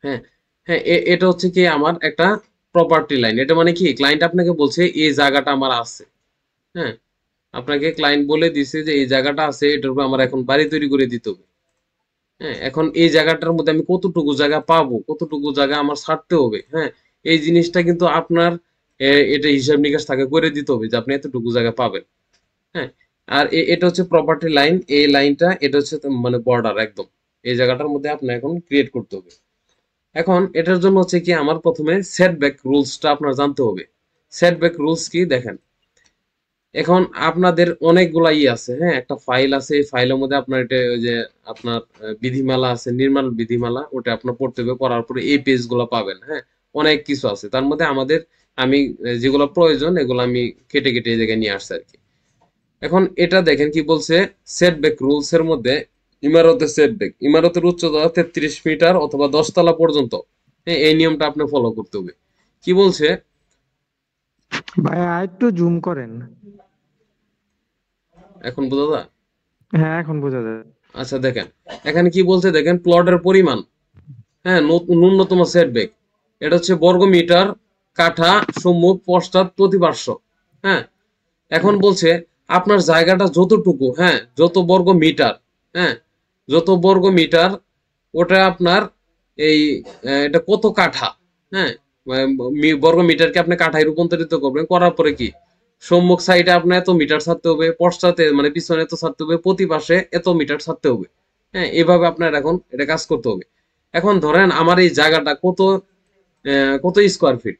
হ্যাঁ, হ্যাঁ, এটা হচ্ছে কি আমার একটা প্রপার্টি লাইন। এটা মানে কি, ক্লায়েন্ট আপনাকে বলছে এই জায়গাটা আমার আছে, হ্যাঁ, আপনাকে ক্লায়েন্ট বলে দিছে যে এই জায়গাটা আছে, এটার উপর আমার এখন বাড়ি তৈরি করে দিতে হবে। হ্যাঁ, এখন এই জায়গাটার মধ্যে আমি কতটুকু জায়গা পাবো, কতটুকু জায়গা আমার ছাড়তে হবে, হ্যাঁ, এই জিনিসটা কিন্তু আপনার এটা হিসাব নিকাশ থাকে করে দিতে হবে যে আপনি এতটুকু জায়গা পাবেন। হ্যাঁ, আর এটা হচ্ছে প্রপার্টি লাইন, এই লাইনটা এটা হচ্ছে মানে বর্ডার একদম, এই জায়গাটার মধ্যে আপনি এখন ক্রিয়েট করতে হবে। এখন এটার জন্য হচ্ছে কি, আমার প্রথমে সেটব্যাক রুলসটা আপনার জানতে হবে। সেটব্যাক রুলস কি দেখেন, এখন আপনাদের অনেকগুলা আছে, হ্যাঁ, একটা ফাইল আছে, এই ফাইলের মধ্যে আপনার এটা ওই যে আপনার বিধিমালা আছে, নির্মাণ বিধিমালা, ওটা আপনার পড়তে হবে। পড়ার পরে এই পেজগুলো পাবেন, হ্যাঁ, অনেক কিছু আছে তার মধ্যে। আমি যেগুলো প্রয়োজন এগুলো আমি কেটে কেটে এই জায়গায় নিয়ে আসছি আর কি। এখন এটা দেখেন কি বলছে, সেটব্যাক রুলস এর মধ্যে ইমারতের সেটব্যাক, ইমারতের উচ্চতা 33 মিটার অথবা 10 তলা পর্যন্ত, হ্যাঁ, এই নিয়মটা আপনি ফলো করতে হবে। কি বলছে? ভাই আর একটু জুম করেন। এখন বোঝা যায়? হ্যাঁ এখন বোঝা যায়। আচ্ছা, দেখেন এখানে কি বলছে, দেখেন প্লটের পরিমাণ, হ্যাঁ, ন্যূনতম সেটব্যাক, এটা হচ্ছে বর্গ মিটার, কাঠা, সম্মুখ, পশ্চাৎ, প্রতিপার্শ্ব। হ্যাঁ, এখন বলছে আপনার জায়গাটা যতটুকু, হ্যাঁ, যত বর্গ মিটার, হ্যাঁ, যত বর্গ মিটার, ওটা আপনার এই এটা কত কাঠা, হ্যাঁ, বর্গ মিটারকে আপনি কাঠায় রূপান্তরিত করবেন, করার পরে কি সম্মুখ সাইডে আপনার এত মিটার ছাড়তে হবে, পশ্চাতে মানে পিছনে এত ছাড়তে হবে, প্রতি পাশে এত মিটার ছাড়তে হবে। হ্যাঁ, এভাবে আপনার এখন এটা কাজ করতে হবে। এখন ধরেন আমার এই জায়গাটা কত স্কোয়ার ফিট,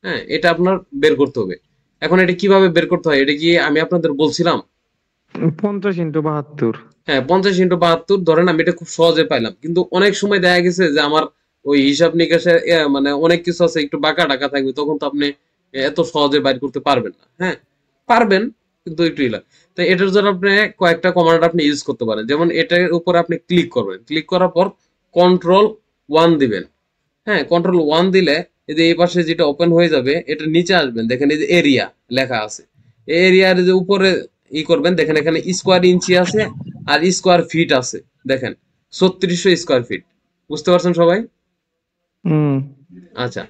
হ্যাঁ, এটা আপনার বের করতে হবে। এখন এটা কিভাবে বের করতে হয় এটা কি আমি আপনাদের বলছিলাম? 50 × 72। হ্যাঁ, 50 × 72 ধরেন আমি এটা খুব সহজে পাইলাম, কিন্তু অনেক সময় দেখা গেছে যে আমার ওই হিসাব নিকাশে মানে অনেক কিছু আছে একটু বাঁকা টাকা থাকবে, তখন তো আপনি এত সহজে বাইর করতে পারবেন না। হ্যাঁ, পারবেন কিন্তু একটু ইলা। তো এটার জন্য আপনি কয়েকটা কমান্ড আপনি ইউজ করতে পারেন। যেমন এটার উপর আপনি ক্লিক করবেন, ক্লিক করার পর কন্ট্রোল 1 দিবেন। হ্যাঁ, কন্ট্রোল 1 দিলে এই যে এই পাশে যেটা ওপেন হয়ে যাবে, এটা নিচে আসবেন, দেখেন এই যে এরিয়া লেখা আছে। এই এরিয়ার যে উপরে করবেন, দেখেন এখানে স্কোয়ার ইঞ্চি আছে আর স্কোয়ার ফিট আছে। দেখেন 3600 স্কোয়ার ফিট। বুঝতে পারছেন সবাই? হুম। আচ্ছা,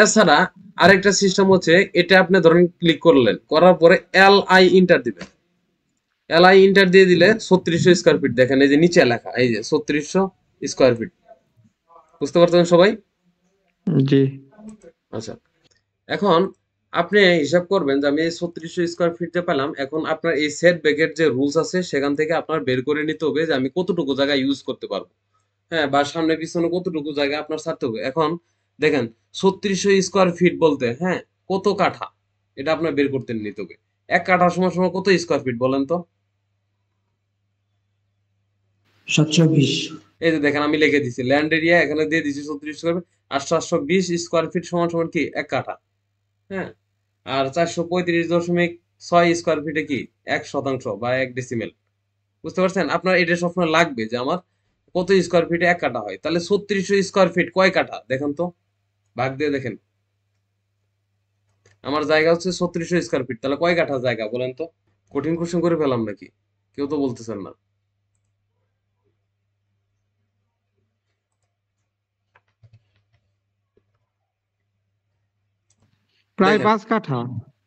এছাড়া আরেকটা সিস্টেম হচ্ছে, এটা আপনি ধরেন ক্লিক করলেন, করার পরে LI দিবেন। LI দিয়ে দিলে 3600 স্কোয়ার ফিট, দেখেন এই যে নিচে লেখা এই যে 3600 স্কোয়ার ফিট। বুঝতে পারছেন সবাই? জি। আচ্ছা, এখন আপনি হিসাব করবেন যে আমি 3600 স্কোয়ার ফিট যে পেলাম, এখন আপনার এই সেট ব্যাকের যে রুলস আছে সেখান থেকে আপনার বের করে নিতে হবে যে আমি কতটুকু জায়গা ইউজ করতে পারবো। হ্যাঁ, বা সামনে পিছনে কতটুকু জায়গা আপনার ছাড়তে হবে। এখন দেখেন 3600 স্কোয়ার ফিট বলতে, হ্যাঁ, কত কাঠা এটা আপনার বের করতে নিতে হবে। এক কাঠা সমান সমান কত স্কোয়ার ফিট বলেন তো? 720। এই যে দেখেন আমি লিখে দিছি ল্যান্ড এরিয়া, এখানে দিয়ে দিছি 36 স্কোয়ার ফিট, আর 720 স্কোয়ার ফিট সমান সমান কি এক কাঠা। হ্যাঁ, আর 435.6 স্কোয়ার ফিটে কি 1% বা 1 ডেসিমেল। বুঝতে পারছেন? আপনার এটা সবসময় লাগবে যে আমার কত স্কোয়ার ফিটে এক কাঠা হয়। তাহলে 3600 স্কোয়ার ফিট কয় কাঠা দেখেন তো, ভাগ দিয়ে দেখেন। আমার জায়গা হচ্ছে 3600 স্কোয়ার ফিট, তাহলে কয় কাঠা জায়গা বলেন তো? কঠিন কোশ্চেন করে ফেলাম নাকি? কেউ তো বলতেছেন না। প্রায় দেখেন, 5 কাঠা।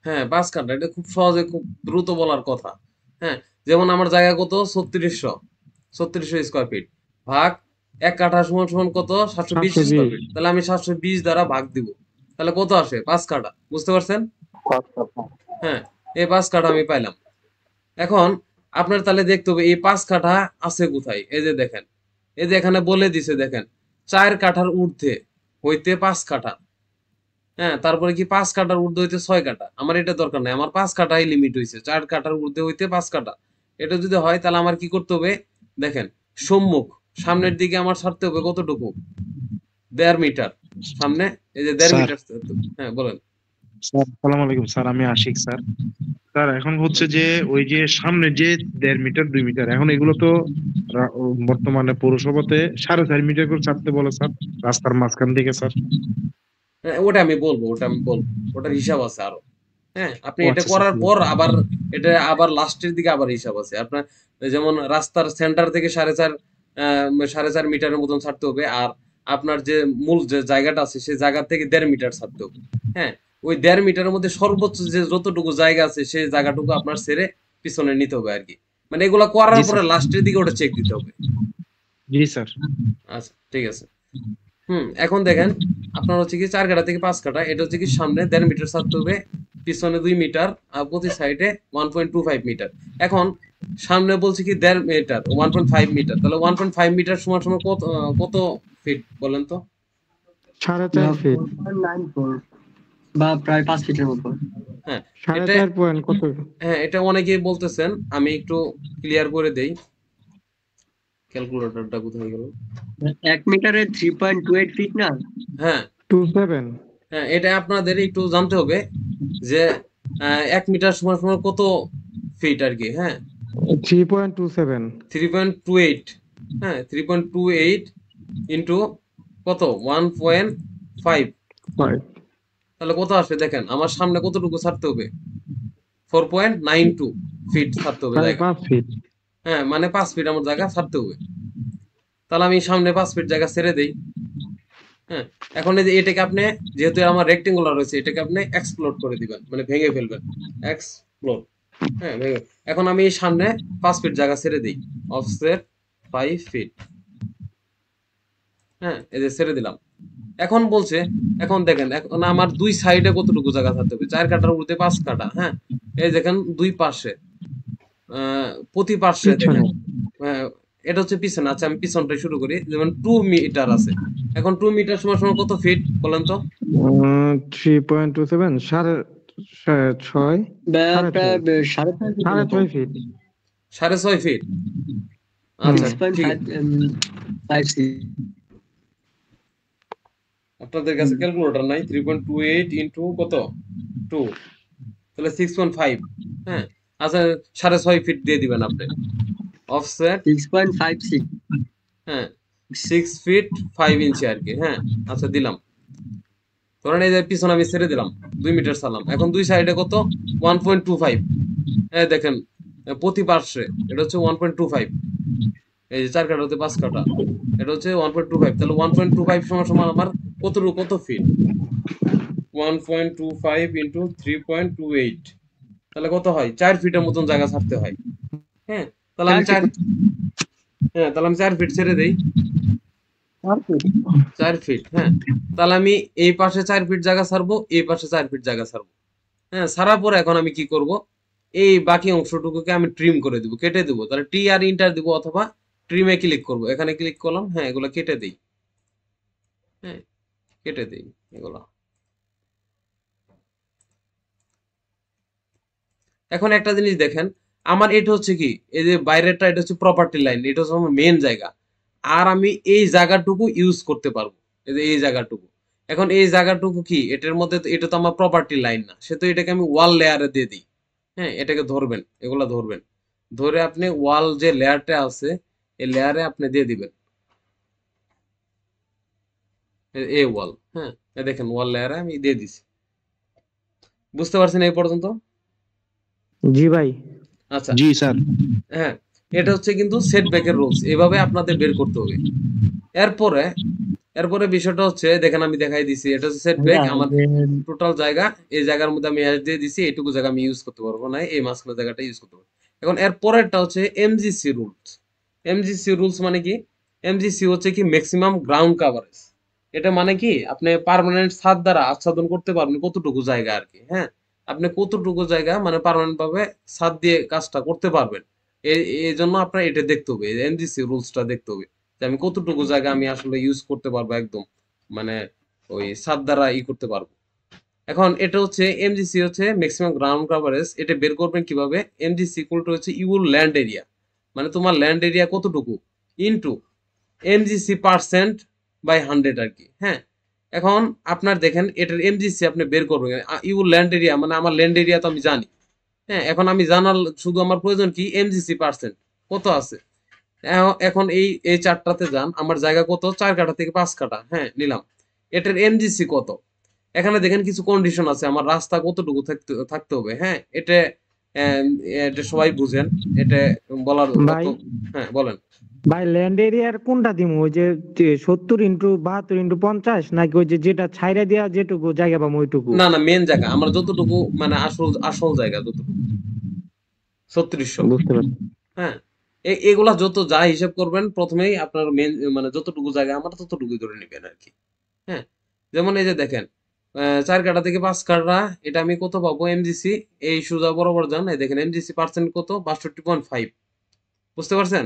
হ্যাঁ 5 কাঠা, এটা খুব সহজে খুব দ্রুত বলার কথা। হ্যাঁ, যেমন আমার জায়গা কত 3600 স্কোয়ার ফিট, ভাগ এক কাঠা সমান সমান কত 720 স্কোয়ার 720। ফিট, তাহলে আমি 720 দ্বারা ভাগ দিব, তাহলে কত আসে 5 কাঠা। বুঝতে পারছেন? হ্যাঁ, এই 5 কাঠা আমি পাইলাম। এখন আপনার তাহলে দেখতে হবে এই 5 কাঠা আছে কোথায়। এই যে দেখেন, এই যে এখানে বলে দিছে, দেখেন 4 কাঠার ঊর্ধ্বে হইতে 5 কাঠা। হ্যাঁ, তারপরে কি 5 কাঠার ঊর্ধ্বে হইতে 6 কাঠা। আমার এটা দরকার নাই, আমার 5 কাঠাই লিমিট হয়েছে, 4 কাঠার ঊর্ধ্বে হইতে 5 কাঠা। এটা যদি হয় তাহলে আমার কি করতে হবে, দেখেন সম্মুখ সামনের দিকে আমার ছাড়তে হবে কতটুকু, 1.5 মিটার সামনে, এই যে দেড় স্যার মিটার ছাড়তে হবে। হ্যাঁ বলেন। স্যার আসসালামু আলাইকুম স্যার, আমি আশিক স্যার। স্যার এখন হচ্ছে যে ওই যে সামনে যে 1.5 মিটার 2 মিটার, এখন এগুলো তো বর্তমানে পৌরসভাতে 4.5 মিটার করে ছাড়তে বলে স্যার, রাস্তার মাঝখান থেকে স্যার। হ্যাঁ, ওটা আমি বলবো, ওটার হিসাব আছে আরো। হ্যাঁ, আপনি ও এটা আচ্ছা স্যার, করার ঠিক পর আছে। আবার এটা আবার লাস্টের দিকে আবার হিসাব আছে আপনার। যেমন রাস্তার সেন্টার থেকে 4.5 মিটারের মতন ছাড়তে হবে, আর আপনার যে মূল যে জায়গাটা আছে সেই জায়গা থেকে 1.5 মিটার ছাড়তে হবে। হ্যাঁ, ওই 1.5 মিটারের মধ্যে সর্বোচ্চ যে যতটুকু জায়গা আছে সেই জায়গাটুকু আপনার ছেড়ে পিছনে নিতে হবে আর কি। মানে এগুলা করার জি পরে স্যার। লাস্টের দিকে ওটা চেক দিতে হবে। জি স্যার। আচ্ছা, ঠিক আছে। এখন দেখেন আপনার হচ্ছে কি 4 কাঠা থেকে 5 কাঠা, এটা হচ্ছে কি সামনে 1.5 মিটার ছাড়তে হবে, পিছনে 2 মিটার, আর প্রতি সাইডে 1.25 মিটার। এখন সামনে বলছে কি 1.5 মিটার, 1.5 মিটার, তাহলে 1.5 মিটার সমান সমান কত ফিট বলেন তো? 4.5 ফিট। 1.94 বা প্রায় 5 ফিটের মতো। হ্যাঁ, সাড়ে এটা, চার পয়েন্ট কত? হ্যাঁ এটা অনেকেই বলতেছেন, আমি একটু ক্লিয়ার করে দেই। ক্যালকুলেটরটা কোথায় গেল? 1 মিটারে 3.28 ফিট না? হ্যাঁ, 27। হ্যাঁ এটা আপনাদের একটু জানতে হবে যে 1 মিটার সমান সমান কত ফিট আর কি। হ্যাঁ, 3.27। 3.28। হ্যাঁ, 3.28 ইন্টু কত 1.5, 5। তাহলে কত আসে দেখেন আমার সামনে কতটুকু ছাড়তে হবে, 4.92 ফিট ছাড়তে হবে প্রায় জায়গা। 5 ফিট। হ্যাঁ, মানে 5 ফিট আমার জায়গা ছাড়তে হবে। তাহলে আমি সামনে 5 ফিট জায়গা ছেড়ে দেই। হ্যাঁ, এখন এই যে এটাকে আপনি, যেহেতু আমার রেক্টেঙ্গুলার রয়েছে, এটাকে আপনি এক্সপ্লোড করে দিবেন, মানে ভেঙে ফেলবেন। এক্সপ্লোড। হ্যাঁ, ভেঙে। এখন আমি সামনে 5 ফিট জায়গা ছেড়ে দিই, অফসেট 5 ফিট। হ্যাঁ, এই যে ছেড়ে দিলাম। এখন বলছে, এখন দেখেন এখন আমার দুই সাইডে কতটুকু জায়গা থাকতে হবে, 4 কাঠার উপরে 5 কাঠা। হ্যাঁ, এই দেখেন দুই পাশে প্রতি পার্শ্বে দেখেন, পিছনে আহ, এটা হচ্ছে পিছনে। আচ্ছা আমি পিছনটাই শুরু করি। যেমন 2 মিটার আছে, এখন 2 মিটার সমান সমান কত ফিট বলেন তো? 3.27 সাড়ে ছয় প্রায় সাড়ে 6.5 সাড়ে 6 ফিট। 6.5 ফিট। আচ্ছা হুম। ঠিক 6.5 আপনাদের কাছে ক্যালকুলেটর নাই? 3.28 ইন্টু কত 2, তাহলে 6.5। হ্যাঁ, আচ্ছা 6.5 ফিট দিয়ে দিবেন আপনি। অফসেট 6.56 হ্যাঁ 6 ফিট 5 ইঞ্চি আর কি। হ্যাঁ, আচ্ছা দিলাম। ধরেন এই যে পিছনে আমি ছেড়ে দিলাম, 2 মিটার ছাড়লাম। এখন দুই সাইডে কত 1.25। এই দেখেন প্রতি পার্শ্বে এটা হচ্ছে 1.25। এই যে 4 কাঠা হতে 5 কাঠা, এটা হচ্ছে 1.25। তাহলে 1.25 সমান সমান আমার কত ফিট? 1.25 ইন্টু 3.28, তাহলে কত হয়? 4 ফিটের মতন জায়গা ছাড়তে হয়। হ্যাঁ, তাহলে আমি 4 ফিট ছেড়ে দেই। 4 ফিট। হ্যাঁ, তাহলে আমি এই পাশে 4 ফিট জায়গা ছাড়বো, এই পাশে 4 ফিট জায়গা ছাড়বো। হ্যাঁ, ছাড়ার পরে এখন আমি কি করব? এই বাকি অংশটুকুকে আমি ট্রিম করে দিব, কেটে দিব। তাহলে টি আর ইন্টার দিব অথবা ট্রিমে ক্লিক করব। এখানে ক্লিক করলাম। হ্যাঁ, এগুলো কেটে দেই। হ্যাঁ, কেটে দেই এগুলো। এখন একটা জিনিস দেখেন, আমার এটা হচ্ছে কি, এই যে বাইরেরটা এটা হচ্ছে প্রপার্টি লাইন, এটা হচ্ছে আমার মেন জায়গা। আর আমি এই জায়গাটুকু ইউজ করতে পারবো, এই যে এই জায়গাটুকু। এখন এই জায়গাটুকু কি এটার মধ্যে এটা তো আমার প্রপার্টি লাইন না, সে তো এটাকে আমি ওয়াল লেয়ারে দিয়ে দিই। হ্যাঁ, এটাকে ধরবেন, এগুলা ধরবেন, ধরে আপনি ওয়াল যে লেয়ারটা আছে এই লেয়ারে আপনি দিয়ে দিবেন এই ওয়াল। হ্যাঁ, এই দেখেন ওয়াল লেয়ারে আমি দিয়ে দিছি। বুঝতে পারছেন এই পর্যন্ত? জি ভাই। আচ্ছা জি স্যার। হ্যাঁ, এটা হচ্ছে কিন্তু সেটব্যাকের রুলস, এভাবে আপনাদের বের করতে হবে। এরপরে এরপরে বিষয়টা হচ্ছে, দেখেন আমি দেখাই দিছি, এটা হচ্ছে সেটব্যাক আমার টোটাল জায়গা। এই জায়গার মধ্যে আমি অ্যাজ দিয়ে দিছি, এইটুকু জায়গা আমি ইউজ করতে পারবো না, এই মাঝখানে জায়গাটা ইউজ করতে পারবো। এখন এর পরেরটা হচ্ছে এমজিসি রুলস। এমজিসি রুলস মানে কি? এমজিসি হচ্ছে কি ম্যাক্সিমাম গ্রাউন্ড কাভারেজ। এটা মানে কি আপনি পার্মানেন্ট ছাদ দ্বারা আচ্ছাদন করতে পারবেন কতটুকু জায়গা আর কি। হ্যাঁ, আপনি কতটুকু জায়গা মানে পার্মানেন্ট ভাবে ছাদ দিয়ে কাজটা করতে পারবেন। এই জন্য আপনার এটা দেখতে হবে, এমজিসি রুলসটা দেখতে হবে যে আমি কতটুকু জায়গা আমি আসলে ইউজ করতে পারবো একদম, মানে ওই ছাদ দ্বারা করতে পারবো। এখন এটা হচ্ছে এমজিসি হচ্ছে ম্যাক্সিমাম গ্রাউন্ড কভারেজ। এটা বের করবেন কিভাবে? এমজিসি ইকুয়াল টু হচ্ছে ইউর ল্যান্ড এরিয়া, মানে তোমার ল্যান্ড এরিয়া কতটুকু, ইনটু এমজিসি পার্সেন্ট বাই 100 আর কি। হ্যাঁ, এখন আপনার দেখেন এটার এমজিসি আপনি বের করবেন। ইউর ল্যান্ড এরিয়া মানে আমার ল্যান্ড এরিয়া তো আমি জানি। হ্যাঁ, এখন আমি জানার শুধু আমার প্রয়োজন কি এমজিসি পার্সেন্ট কত আছে। এখন এই এই চারটাতে যান, আমার জায়গা কত, 4 কাঠা থেকে 5 কাঠা। হ্যাঁ, নিলাম। এটার এমজিসি কত? এখানে দেখেন কিছু কন্ডিশন আছে, আমার রাস্তা কতটুকু থাকতে থাকতে হবে। হ্যাঁ, এটা এটা সবাই বুঝেন, এটা বলার অত। ভাই হ্যাঁ বলেন। ভাই ল্যান্ড এরিয়ার কোনটা দিমু, ওই যে 70x72x50 নাকি ওই যে যেটা ছাইরা দিয়া যেটুকু জায়গা পাবো ওইটুকু? না না, মেন জায়গা আমার যতটুকু, মানে আসল আসল জায়গা যতটুকু 3600। বুঝতে পারছি। হ্যাঁ, এগুলা যত যা হিসাব করবেন প্রথমেই আপনার মেন মানে যতটুকু জায়গা আমার ততটুকুই ধরে নেবেন আর কি। হ্যাঁ, যেমন এই যে দেখেন 4 কাঠা থেকে 5 কাঠা, এটা আমি কত পাবো এমজিসি? এই সোজা বরাবর যান, এই দেখেন এমজিসি পার্সেন্ট কত, 62.5। বুঝতে পারছেন?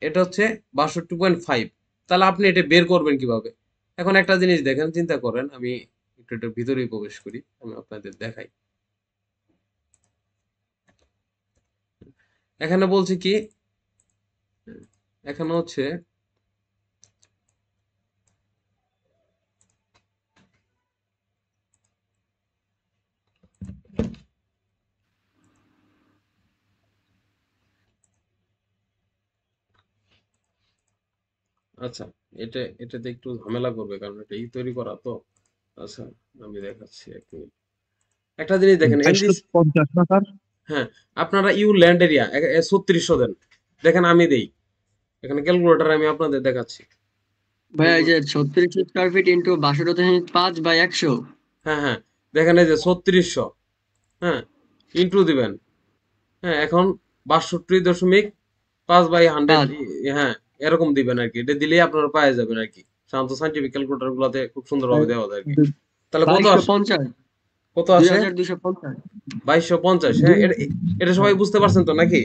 এটা হচ্ছে 62.5। তাহলে আপনি এটা বের করবেন কিভাবে? এখন একটা জিনিস দেখেন, চিন্তা করেন, আমি একটু এটার ভিতরেই প্রবেশ করি, আমি আপনাদের দেখাই। এখানে বলছি কি, এখানে হচ্ছে আচ্ছা, এটাতে একটু ঝামেলা করবে কারণ এটা তৈরি করা তো। আচ্ছা আমি দেখাচ্ছি এক মিনিট। একটা জিনিস দেখেন এমজি। 450 না স্যার? হ্যাঁ, আপনারা ইউ ল্যান্ড এরিয়া 3600 দেন। দেখেন আমি দেই, এখানে ক্যালকুলেটর আমি আপনাদের দেখাচ্ছি। ভাই এই যে 36 স্কয়ার ফিট ইন্টু 62.5/100। হ্যাঁ হ্যাঁ, দেখেন এই যে 3600। হ্যাঁ, ইন্টু দিবেন। হ্যাঁ, এখন 62.5/100। হ্যাঁ, এরকম দিবেন আর কি, এটা দিলেই আপনারা পেয়ে যাবেন আর কি। সাধারণত সাইন্টিফিক ক্যালকুলেটর গুলাতে খুব সুন্দরভাবে দেওয়া যায় আর কি। তাহলে কত আসে? 2250 কত আসে? 2250 2250। হ্যাঁ, এটা সবাই বুঝতে পারছেন তো নাকি?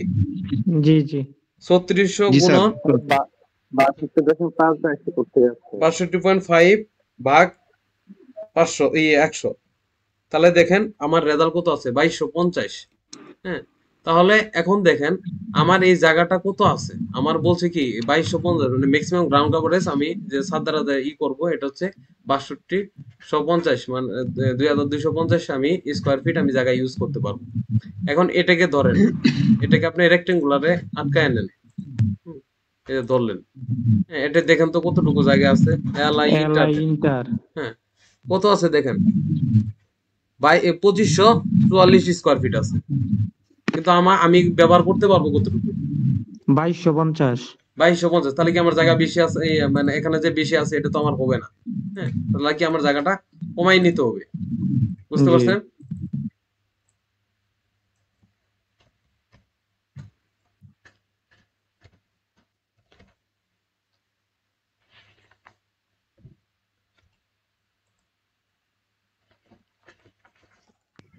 জি জি 3600 জি গুণ স্যার 62.5 ভাগ 500 100। তাহলে দেখেন আমার রেজাল্ট কত আছে? 2250। হ্যাঁ, তাহলে এখন দেখেন আমার এই জায়গাটা কত আছে। আমার বলছে কি 2250, মানে ম্যাক্সিমাম গ্রাউন্ড কভারেজ আমি যে ছাদ দ্বারা করবো এটা হচ্ছে 6250, মানে 2250 আমি স্কোয়ার ফিট আমি জায়গা ইউজ করতে পারবো। এখন এটাকে ধরেন, এটাকে আপনি রেক্টেঙ্গুলারে আটকায় নেন। এই যে ধরলেন, হ্যাঁ, এটা দেখেন তো কতটুকু জায়গা আছে। এলআই ইন্টার, এলআই ইন্টার হ্যাঁ, কত আছে দেখেন, 2544 স্কোয়ার ফিট আছে। কিন্তু আমি ব্যবহার করতে পারবো কতটুকু? 2250 2250। তাহলে কি আমার জায়গা বেশি আছে? মানে এখানে যে বেশি আছে এটা তো আমার হবে না। হ্যাঁ, তাহলে কি আমার জায়গাটা কমাই নিতে হবে। বুঝতে জি পারছেন?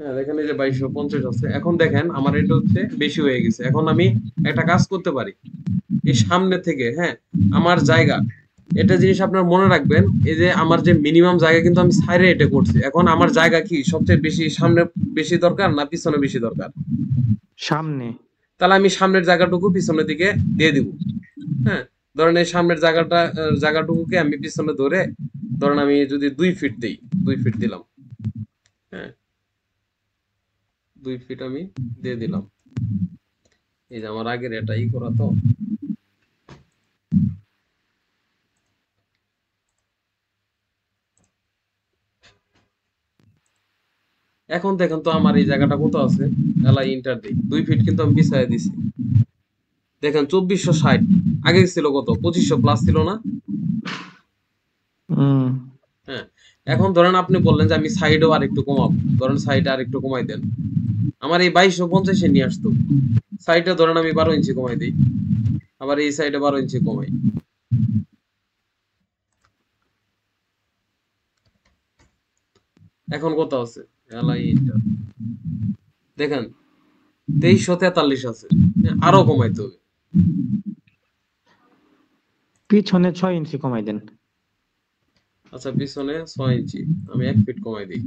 হ্যাঁ, দেখেন এই যে 2250 আছে। এখন দেখেন আমার এটা হচ্ছে বেশি হয়ে গেছে। এখন আমি একটা কাজ করতে পারি, এই সামনে থেকে, হ্যাঁ, আমার জায়গা, এটা জিনিস আপনার মনে রাখবেন, এই যে আমার যে মিনিমাম জায়গা কিন্তু আমি সাইডে এটা করছি। এখন আমার জায়গা কি সবচেয়ে বেশি সামনে বেশি দরকার না পিছনে বেশি দরকার? সামনে তাহলে আমি সামনের জায়গাটুকু পিছনের দিকে দিয়ে দিব। হ্যাঁ, ধরেন এই সামনের জায়গাটুকুকে আমি পিছনে ধরে, ধরেন আমি যদি 2 ফিট দিই, 2 ফিট দিলাম। হ্যাঁ, 2 ফিট আমি দিয়ে দিলাম। এই যে আমার আগের এটাই করা তো। এখন দেখেন তো আমার এই জায়গাটা কত আছে। এলাই ইন্টার দিই, 2 ফিট কিন্তু আমি পিছায় দিছি। দেখেন 2460, আগে ছিল কত? 2500 প্লাস ছিল না? হুম হ্যাঁ, এখন ধরেন আপনি বললেন যে আমি সাইডও আর একটু কমাবো, ধরেন সাইড আর একটু কমাই দেন। আমার এই 2250 নিয়ে আসতো। সাইডে ধরেন আমি 12 ইঞ্চি কমাই দিই, আবার এই সাইডে 12 ইঞ্চি কমাই। এখন কত আছে? এলাই ইন্টার, দেখেন 2343 আছে। হ্যাঁ, আরো কমাইতে হবে। পিছনে 6 ইঞ্চি কমাই দেন। আচ্ছা, পিছনে 6 ইঞ্চি আমি 1 ফিট কমাই দিই।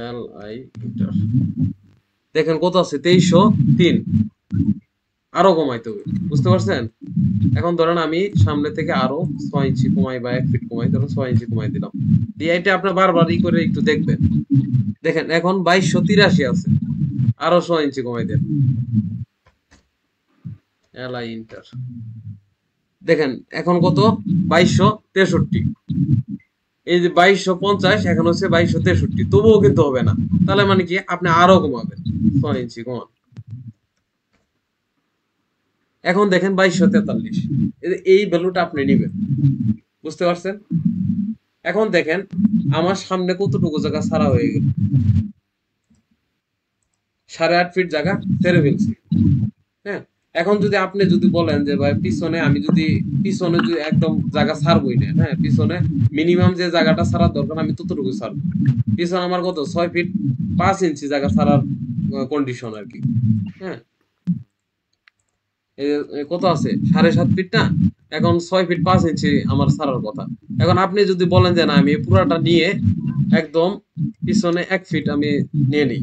এলআই ইন্টার, দেখেন কত আছে? 2303, আরো কমাইতে হবে। বুঝতে পারছেন? এখন ধরেন আমি সামনে থেকে আরো 6 ইঞ্চি কমাই বা 1 ফিট কমাই, ধরেন 6 ইঞ্চি কমাই দিলাম। দিয়ে এটা আপনি বারবার করে একটু দেখবেন। দেখেন এখন 2283 আছে, আরো 6 ইঞ্চি কমাই দেন। এলআই ইন্টার, দেখেন এখন কত? 2263। এই যে 2250 এখন হচ্ছে 2263, তবুও কিন্তু হবে না। তাহলে মানে কি আপনি আরো কমাবেন, 6 ইঞ্চি কমান। এখন দেখেন 2243, এই ভ্যালুটা আপনি নিবেন। বুঝতে পারছেন? এখন দেখেন আমার সামনে কতটুকু জায়গা ছাড়া হয়ে গেল। 8.5 ফিট জায়গা ছেড়ে ফেলছি। হ্যাঁ, এখন যদি আপনি যদি বলেন যে ভাই পিছনে আমি যদি একদম জায়গা ছাড়বই না, হ্যাঁ, পিছনে মিনিমাম যে জায়গাটা ছাড়ার দরকার আমি ততটুকু ছাড়বো। পিছনে আমার কত? 6 ফিট 5 ইঞ্চি জায়গা ছাড়ার কন্ডিশন আর কি। হ্যাঁ, কত আছে? 7.5 ফিট না? এখন 6 ফিট 5 ইঞ্চি আমার ছাড়ার কথা। এখন আপনি যদি বলেন যে না আমি পুরাটা নিয়ে একদম পিছনে 1 ফিট আমি নিয়ে নিই,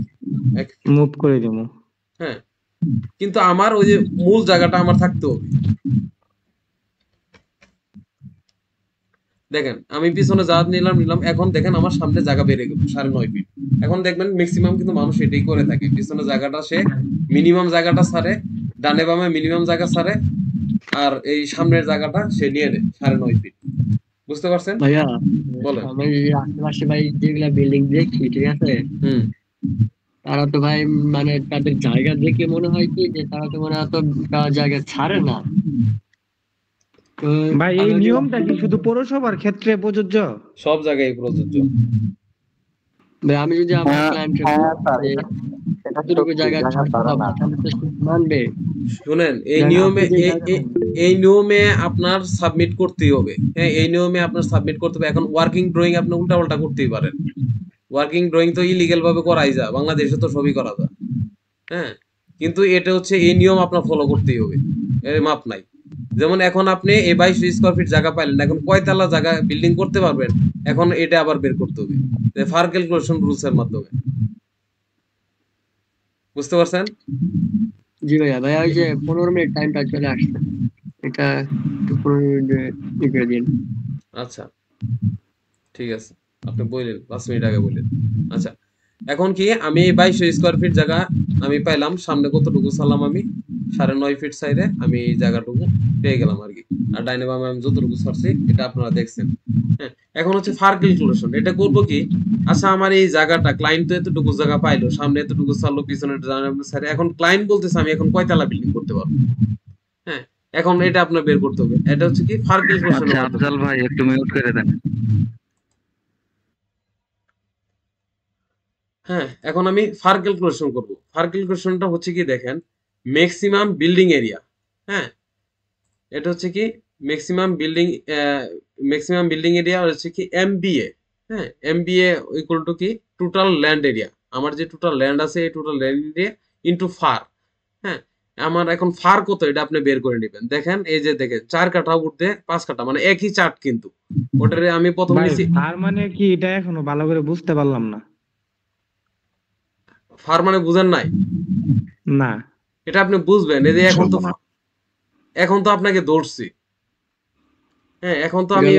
1 ফিট, মুভ করে দেবো। হ্যাঁ, কিন্তু আমার ওই যে মূল জায়গাটা আমার থাকতে হবে। দেখেন আমি পিছনে যা নিলাম, এখন দেখেন আমার সামনে জায়গা বেড়ে গেল 9.5 ফিট। এখন দেখবেন ম্যাক্সিমাম কিন্তু মানুষ এটাই করে থাকে, পিছনে জায়গাটা সে মিনিমাম জায়গাটা ছাড়ে, ডানে বামে মিনিমাম জায়গা ছাড়ে, আর এই সামনের জায়গাটা সে নিয়ে নেয় 9.5 ফিট। বুঝতে পারছেন? ভাইয়া বলেন। আমি আশেপাশে ভাই যেগুলা বিল্ডিং দেখছি, ঠিক আছে, হুম, তারা তো ভাই মানে তাদের জায়গা দেখে মনে হয় কি যে তারা তো মানে এত জায়গা ছাড়ে না। তো ভাই এই আমি নিয়মটা কি শুধু পৌরসভার ক্ষেত্রে প্রযোজ্য? সব জায়গায় প্রযোজ্য। ভাই আমি যদি আমার ক্লায়েন্টকে এতটুকু জায়গা ছাড়তে হবে, তাহলে তো সে মানবে। শুনেন, কারণ আপনি যে জায়গাটা এই নিয়মে আপনার সাবমিট করতেই হবে। হ্যাঁ, এই নিয়মে আপনার সাবমিট করতে হবে। এখন ওয়ার্কিং ড্রয়িং আপনি উল্টাপাল্টা করতেই পারেন। ওয়ার্কিং ড্রয়িং তো ইলিগেল ভাবে করাই যায়, বাংলাদেশে তো সবই করা যায়। হ্যাঁ, কিন্তু এটা হচ্ছে এই নিয়ম আপনার ফলো করতেই হবে, এর মাপ নাই। যেমন এখন আপনি এই 22 স্কোয়ার ফিট জায়গা পাইলেন, এখন কয়তলা জায়গা বিল্ডিং করতে পারবেন, এখন এটা আবার বের করতে হবে ফার ক্যালকুলেশন রুলস এর মাধ্যমে। বুঝতে পারছেন? জি ভাইয়া, ভাইয়া ওই যে 15 মিনিট টাইমটা চলে আসছে, এটা একটু 15 মিনিট ই করে দিন। আচ্ছা, ঠিক আছে, আপনি বললেন 5 মিনিট আগে বললেন। আচ্ছা, এখন কি আমি 22 স্কোয়ার ফিট জায়গা আমি পাইলাম, সামনে কতটুকু চালাম আমি 9.5 ফিট সাইডে আমি এই জায়গাটুকু পেয়ে গেলাম আর কি। আর ডাইনে বামে আমি যতটুকু ছাড়ছি এটা আপনারা দেখছেন। হ্যাঁ, এখন হচ্ছে ফার ক্যালকুলেশন, এটা করব কি, আচ্ছা আমার এই জায়গাটা ক্লায়েন্ট তো এতটুকু জায়গা পাইলো, সামনে এতটুকু ছাড়লো, পিছনে সাইডে, এখন ক্লায়েন্ট বলতেছে আমি এখন কয়তলা বিল্ডিং করতে পারবো। হ্যাঁ, এখন এটা আপনার বের করতে হবে, এটা হচ্ছে কি ফার ক্যালকুলেশনের আচ্ছা মাধ্যমে। আফজাল ভাই একটু মিউট করে দেন। হ্যাঁ, এখন আমি ফার ক্যালকুলেশন করব। ফার ক্যালকুলেশনটা হচ্ছে কি, দেখেন, ম্যাক্সিমাম বিল্ডিং এরিয়া। হ্যাঁ, এটা হচ্ছে কি ম্যাক্সিমাম বিল্ডিং এরিয়া হচ্ছে কি এমবিএ। হ্যাঁ, এমবিএ ইকুয়াল টু কি টোটাল ল্যান্ড এরিয়া, আমার যে টোটাল ল্যান্ড আছে এই total land area into FAR. হ্যাঁ, আমার এখন ফার কত এটা আপনি বের করে নেবেন। দেখেন, এই যে দেখেন 4 কাঠা উঠতে 5 কাঠা, মানে একই চার্ট, কিন্তু ওটারে আমি প্রথম ভাই নিছি। তার মানে কি, এটা এখনো ভালো করে বুঝতে পারলাম না। ফার মানে বুঝেন নাই? না, এটা আপনি বুঝবেন, এই যে এখন তো আপনাকে ধরছি। হ্যাঁ, এখন তো আমি,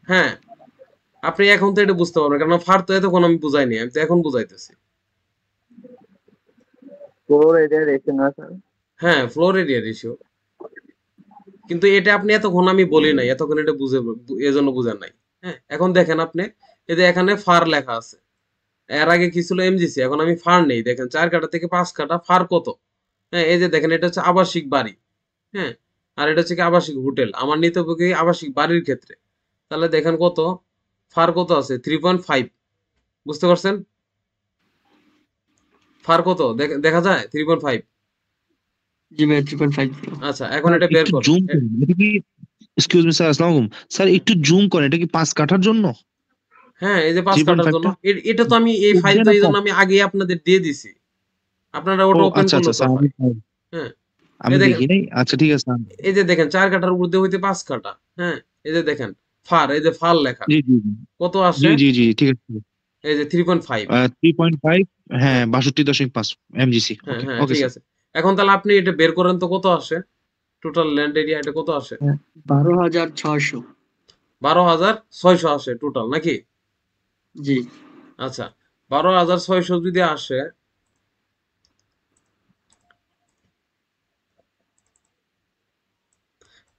হ্যাঁ, আপনি এখন তো এটা বুঝতে পারবেন, কারণ ফার তো এতক্ষণ আমি বুঝাইনি, আমি তো এখন বুঝাইতেছি। হ্যাঁ, ফ্লোর এরিয়া রেশিও, কিন্তু এটা আপনি এতক্ষণ আমি বলি নাই, এতক্ষণ এটা এজন্য বুঝেন নাই। হ্যাঁ, এখন দেখেন আপনি, এই যে এখানে ফার লেখা আছে, এর আগে কি ছিল এমজিসি, এখন আমি ফার নেই, দেখেন 4 কাঠা থেকে 5 কাঠা, ফার কত? হ্যাঁ, এই যে দেখেন, এটা হচ্ছে আবাসিক বাড়ি। হ্যাঁ, আর এটা হচ্ছে কি আবাসিক হোটেল, আমার নিতে হবে কি আবাসিক বাড়ির ক্ষেত্রে। তাহলে দেখেন কত ফার কত আছে, 3.5। বুঝতে পারছেন ফার কত দেখা যায়? 3.5। জি ভাইয়া 3.50। আচ্ছা, এখন এটা বের একটু কর। জুম করুন, এটা কি, এক্সকিউজ মি স্যার, আসসালামু আলাইকুম স্যার, একটু জুম করেন, এটা কি 5 কাঠার জন্য? হ্যাঁ, এই যে 5 কাঠার জন্য, 3.5টা এটা তো আমি এই ফাইল তো এই জন্য আমি আগে আপনাদের দিয়ে দিছি, আপনারা ও ওটা ওপেন আচ্ছা করলে আচ্ছা তো স্যার, হয়। হ্যাঁ, আমি এই দেখেন, দেখি নাই। আচ্ছা ঠিক আছে। এই যে দেখেন 4 কাঠার উপর দিয়ে হইতে 5 কাঠা। হ্যাঁ, এই যে দেখেন ফার, এই যে ফার লেখা জি জি জি কত জি আসে, জি জি ঠিক আছে। এই যে 3.5। 3.5, হ্যাঁ হ্যাঁ 62.5 এমজিসি। হ্যাঁ ওকে হ্যাঁ, ওকে ঠিক স্যার। আছে। এখন তাহলে আপনি এটা বের করেন তো কত আসে, টোটাল ল্যান্ড এরিয়া এটা কত আসে? 12,600। 12,600 আসে টোটাল নাকি? জি আচ্ছা, 12,600 যদি আসে,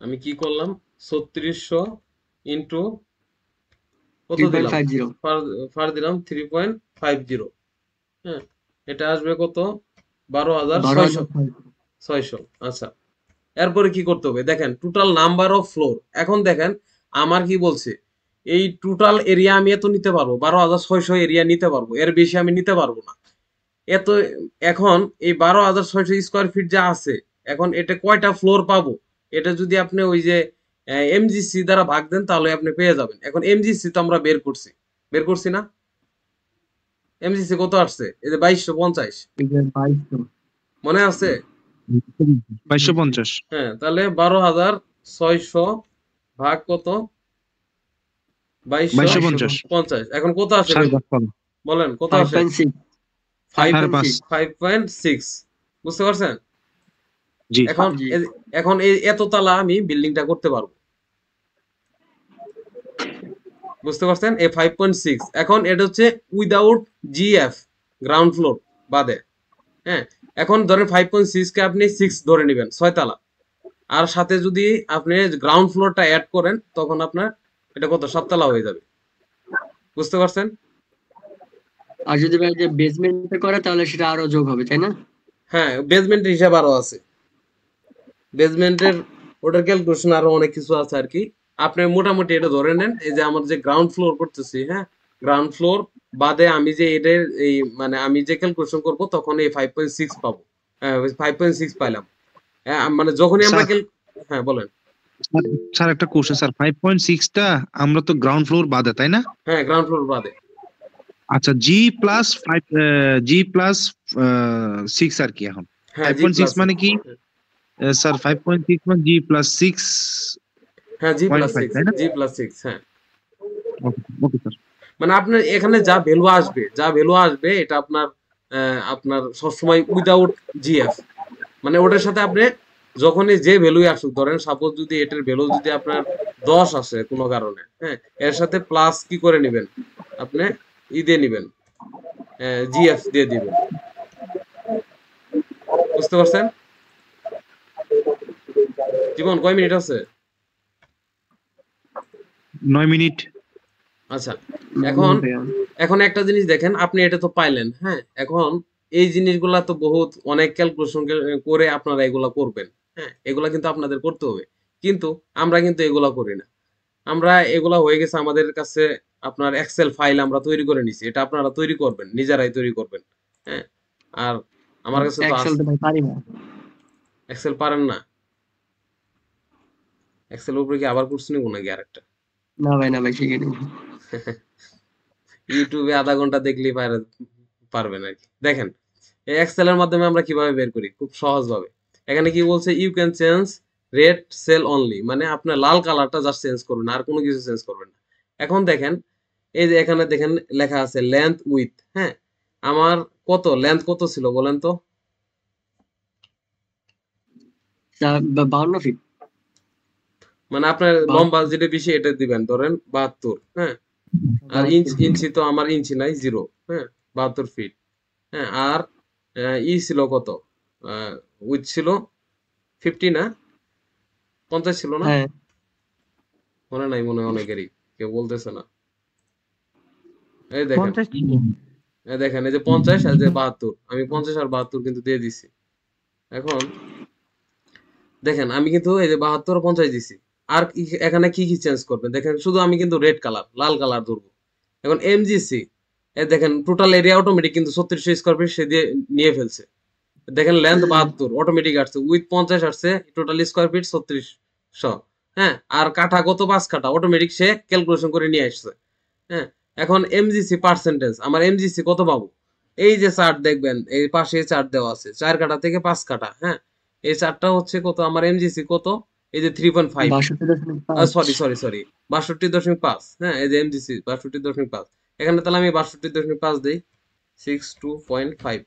আমি কি করলাম, 3600 ইন্টু কত দিলাম, 3.50। ফার দিলাম 3.50। হ্যাঁ, এটা আসবে কত, 12,600। 12,600। আচ্ছা, এরপরে কি করতে হবে, দেখেন টোটাল নাম্বার অফ ফ্লোর। এখন দেখেন আমার কি বলছে, এই টোটাল এরিয়া আমি এত নিতে পারবো, 12,600 এরিয়া নিতে পারবো, এর বেশি আমি নিতে পারবো না এত। এখন এই 12,600 স্কোয়ার ফিট যা আছে, এখন এটা কয়টা ফ্লোর পাবো, এটা যদি আপনি ওই যে এমজিসি দ্বারা ভাগ দেন তাহলে আপনি পেয়ে যাবেন। এখন এমজিসি তো আমরা বের করছি না, এমজিসি কত আসছে, এই যে 2250, এটা 2200। মনে আছে? 2250। হ্যাঁ, তাহলে 12,600 ভাগ কত, 2250 2250, এখন কত আসে সাড়ে বের, 5 বলেন কত আসে? 5.6। 5 5.6। 5.6। বুঝতে পারছেন? জি এখন জি এখন এই এত তালা আমি বিল্ডিংটা করতে পারবো। বুঝতে পারছেন? এই 5.6, এখন এটা হচ্ছে উইদাউট জিএফ, গ্রাউন্ড ফ্লোর বাদে। হ্যাঁ, এখন ধরেন 5.6 কে আপনি 6 ধরে নেবেন, 6 তালা, আর সাথে যদি আপনি গ্রাউন্ড ফ্লোরটা অ্যাড করেন তখন আপনার এটা কত, 7 তালা হয়ে যাবে। বুঝতে পারছেন? আর যদি ভাই যে বেসমেন্টে করে তাহলে সেটা আরো যোগ হবে, তাই না? হ্যাঁ, বেসমেন্টের হিসাব আরো আছে, বেসমেন্টের ওটার ক্যালকুলেশন আরো অনেক কিছু আছে আর কি। আপনি মোটামুটি এটা ধরে নেন, এই যে আমার যে গ্রাউন্ড ফ্লোর করতেছি, হ্যাঁ, গ্রাউন্ড ফ্লোর বাদে আমি যে এটার এই মানে আমি যে ক্যালকুলেশন করব তখন এই 5.6 পাবো। 5.6 পাইলাম। মানে যখনই আমরা স্যার হ্যাঁ বলেন। স্যার একটা কোশ্চেন স্যার, 5.6 টা আমরা তো গ্রাউন্ড ফ্লোর বাদে, তাই না? হ্যাঁ গ্রাউন্ড ফ্লোর বাদে। আচ্ছা, জি প্লাস 5, জি প্লাস 6 আর কি এখন হ্যাঁ জি 5.6 প্লাস মানে কি স্যার? 5.6 মানে জি প্লাস 6 হ্যাঁ জি প্লাস 0.5, 6 তাই না? জি প্লাস 6 হ্যাঁ। ওকে ওকে স্যার। মানে আপনার এখানে যা ভ্যালু আসবে এটা আপনার আপনার সবসময় উইদাউট জিএফ, মানে ওটার সাথে আপনি যখনই যে ভ্যালুই আসুক, ধরেন সাপোজ যদি এটার ভ্যালু যদি আপনার 10 আসে কোনো কারণে, হ্যাঁ এর সাথে প্লাস কি করে নেবেন আপনি, দিয়ে নেবেন, জিএফ দিয়ে দিবেন। বুঝতে পারছেন? জীবন কয় মিনিট আছে? 9 মিনিট। আচ্ছা, এখন এখন একটা জিনিস দেখেন, আপনি এটা তো পাইলেন, হ্যাঁ এখন এই জিনিসগুলা তো বহুত অনেক ক্যালকুলেশন করে আপনারা এগুলা করবেন, হ্যাঁ এগুলা কিন্তু আপনাদের করতে হবে, কিন্তু আমরা কিন্তু এগুলা করি না। আমরা এগুলা হয়ে গেছে আমাদের কাছে, আপনার এক্সেল ফাইল আমরা তৈরি করে নিছি, এটা আপনারা তৈরি করবেন, নিজেরাই তৈরি করবেন, হ্যাঁ। আর আমার কাছে তো এক্সেল আছে। তো ভাই পারি না। এক্সেল পারেন না? এক্সেল উপরে কি আবার কোর্স নিব নাকি আরেকটা? না ভাই, না ভাই, শিখে নিব। ইউটিউবে আধা ঘন্টা দেখলেই পারবেন আর কি। দেখেন এই এক্সেল এর মাধ্যমে আমরা কিভাবে বের করি, খুব সহজ ভাবে। এখানে কি বলছে, you can change red cell only, মানে আপনার লাল কালারটা জাস্ট চেঞ্জ করবেন, আর কোনো কিছু চেঞ্জ করবেন না। এখন দেখেন এই যে এখানে দেখেন লেখা আছে লেন্থ উইথ, হ্যাঁ আমার কত লেন্থ কত ছিল বলেন তো? 52 ফিট। মানে আপনার লম্বা যেটা বেশি এটা দিবেন, ধরেন 72, হ্যাঁ। আর ইঞ্চি তো আমার ইঞ্চি নাই, 0, হ্যাঁ 72 ফিট, হ্যাঁ। আর ই ছিল কত, উইথ ছিল 50 না 50 ছিল না? হ্যাঁ মনে নাই, মনে হয় অনেকেরই, কেউ বলতেছে না। এই দেখেন, 50 ছিল। এই দেখেন এই যে 50 আর যে 72, আমি 50 আর 72 কিন্তু দিয়ে দিছি। এখন দেখেন আমি কিন্তু এই যে 72 আর 50 দিছি। আর এখানে কি কি চেঞ্জ করবেন দেখেন, শুধু আমি কিন্তু রেড কালার লাল কালার ধরবো। এখন এমজিসি দেখেন টোটাল এরিয়া অটোমেটিক কিন্তু 3600 স্কয়ার ফিট সে দিয়ে নিয়ে ফেলছে। দেখেন লেন্থ 72 অটোমেটিক আসছে, উইথ 50 আসছে, টোটাল স্কয়ার ফিট 3600, হ্যাঁ। আর কাঠা কত, 5 কাঠা অটোমেটিক সে ক্যালকুলেশন করে নিয়ে আসছে, হ্যাঁ। এখন এমজিসি পার্সেন্টেজ, আমার এমজিসি কত পাবো? এই যে চার্ট দেখবেন এই পাশে চার্ট দেওয়া আছে 4 কাঠা থেকে 5 কাঠা, হ্যাঁ। এই চার্টটা হচ্ছে কত, আমার এমজিসি কত, এই যে 3.5, 62.5। সরি 62.5, হ্যাঁ এই যে এমজিসি 62.5। এখানে তাহলে আমি 62.5 দেই, 62.5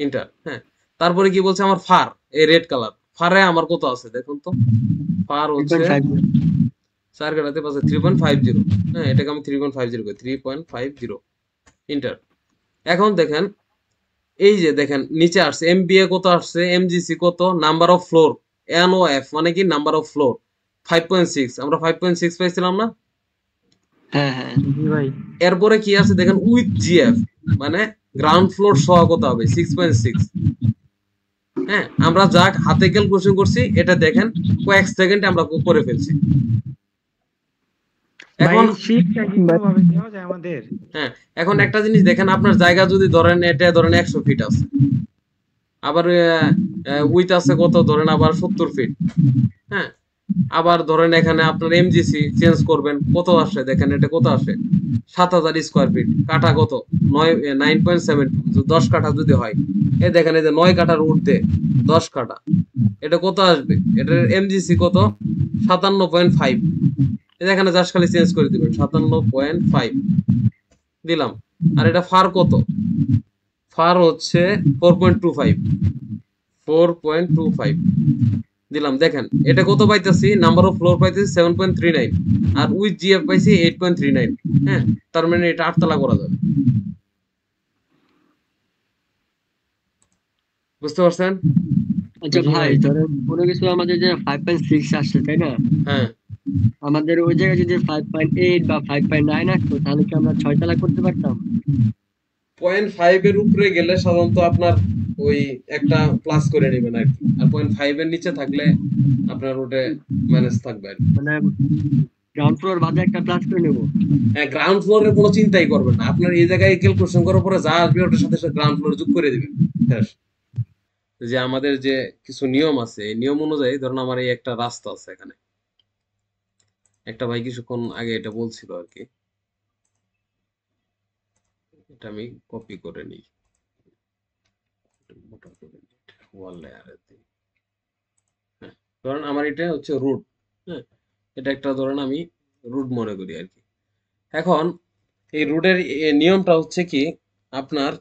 ইন্টার, হ্যাঁ। তারপরে কি বলছে আমার ফার, এই রেড কালার ফারে আমার কত আছে দেখুন তো, ফার হচ্ছে 4 কাটাতে পাশে 3.50, হ্যাঁ এটাকে আমি 3.50 করি, 3.50 ইন্টার। এখন দেখেন এই যে দেখেন নিচে আসছে এমবিএ কত আসছে, এমজিসি কত, নাম্বার অফ ফ্লোর এনওএফ মানে কি নাম্বার অফ ফ্লোর 5.6, আমরা 5.6 পাইছিলাম না? হ্যাঁ হ্যাঁ জি ভাই। এরপরে কি আছে দেখেন উইথ জিএফ, মানে গ্রাউন্ড ফ্লোর সহ কত হবে 6.6, হ্যাঁ। আমরা যা হাতে ক্যালকুলেশন করছি এটা দেখেন কয়েক সেকেন্ডে আমরা করে ফেলছি। ভাই এখন শিটটা কি কোনোভাবে দেওয়া যায় আমাদের? হ্যাঁ, এখন একটা জিনিস দেখেন, আপনার জায়গা যদি ধরেন এটা ধরেন 100 ফিট আছে, আবার উইথ আছে কত ধরেন আবার 70 ফিট, হ্যাঁ। আবার ধরেন এখানে আপনার এমজিসি চেঞ্জ করবেন, কত আসে দেখেন, এটা কত আসে 7000 স্কয়ার ফিট, কাঠা কত 9.7, 10 কাঠা যদি হয়, এই দেখেন এই যে 9 কাঠার ঊর্ধ্বে 10 কাঠা, এটা কত আসবে, এটার এমজিসি কত 57.5, এখানে জাস্ট খালি চেঞ্জ করে দিবেন 57.5 দিলাম। আর এটা ফার কত, ফার হচ্ছে 4.25 দিলাম। দেখেন এটা কত পাইতেছি, নাম্বার অফ ফ্লোর পাইতেছি 7.39, আর উইথ জিএফ পাইছি 8.39, হ্যাঁ। তার মানে এটা 8 তলা করা যাবে। বুঝতে পারছেন? আচ্ছা ভাই, ধরেন কোনো কিছু আমাদের যে 5.6 আসছে তাই না, হ্যাঁ আমাদের ওই জায়গায় যদি 5.8 বা 5.9 আসতো তাহলে কি আমরা 6 তলা করতে পারতাম? 0.5 এর উপরে গেলে সাধারণত আপনার ওই একটা প্লাস করে নেবেন আর কি, আর 0.5 এর নিচে থাকলে আপনার ওটা ম্যানেজ থাকবে আর কি। মানে গ্রাউন্ড ফ্লোর বাদে একটা প্লাস করে নেবো। হ্যাঁ, গ্রাউন্ড ফ্লোরের কোনো চিন্তাই করবেন না, আপনার এই জায়গায় ক্যালকুলেশন করার পরে যা আসবে ওটার সাথে সাথে গ্রাউন্ড ফ্লোর যোগ করে দিবেন। শেষ। যে আমাদের যে কিছু নিয়ম আছে, এই নিয়ম অনুযায়ী ধরুন আমার এই একটা রাস্তা আছে এখানে, একটা ভাই কিছুক্ষণ আগে এটা বলছিল আর কি, এটা আমি কপি করে নিই, মোটা করে নিই, ওয়াল লেয়ারে দিই। হ্যাঁ, ধরেন আমার এটা হচ্ছে রুট। হ্যাঁ, এটা একটা ধরেন আমি রুট মনে করি আর কি। এখন এই রুটের নিয়মটা হচ্ছে কি, আপনার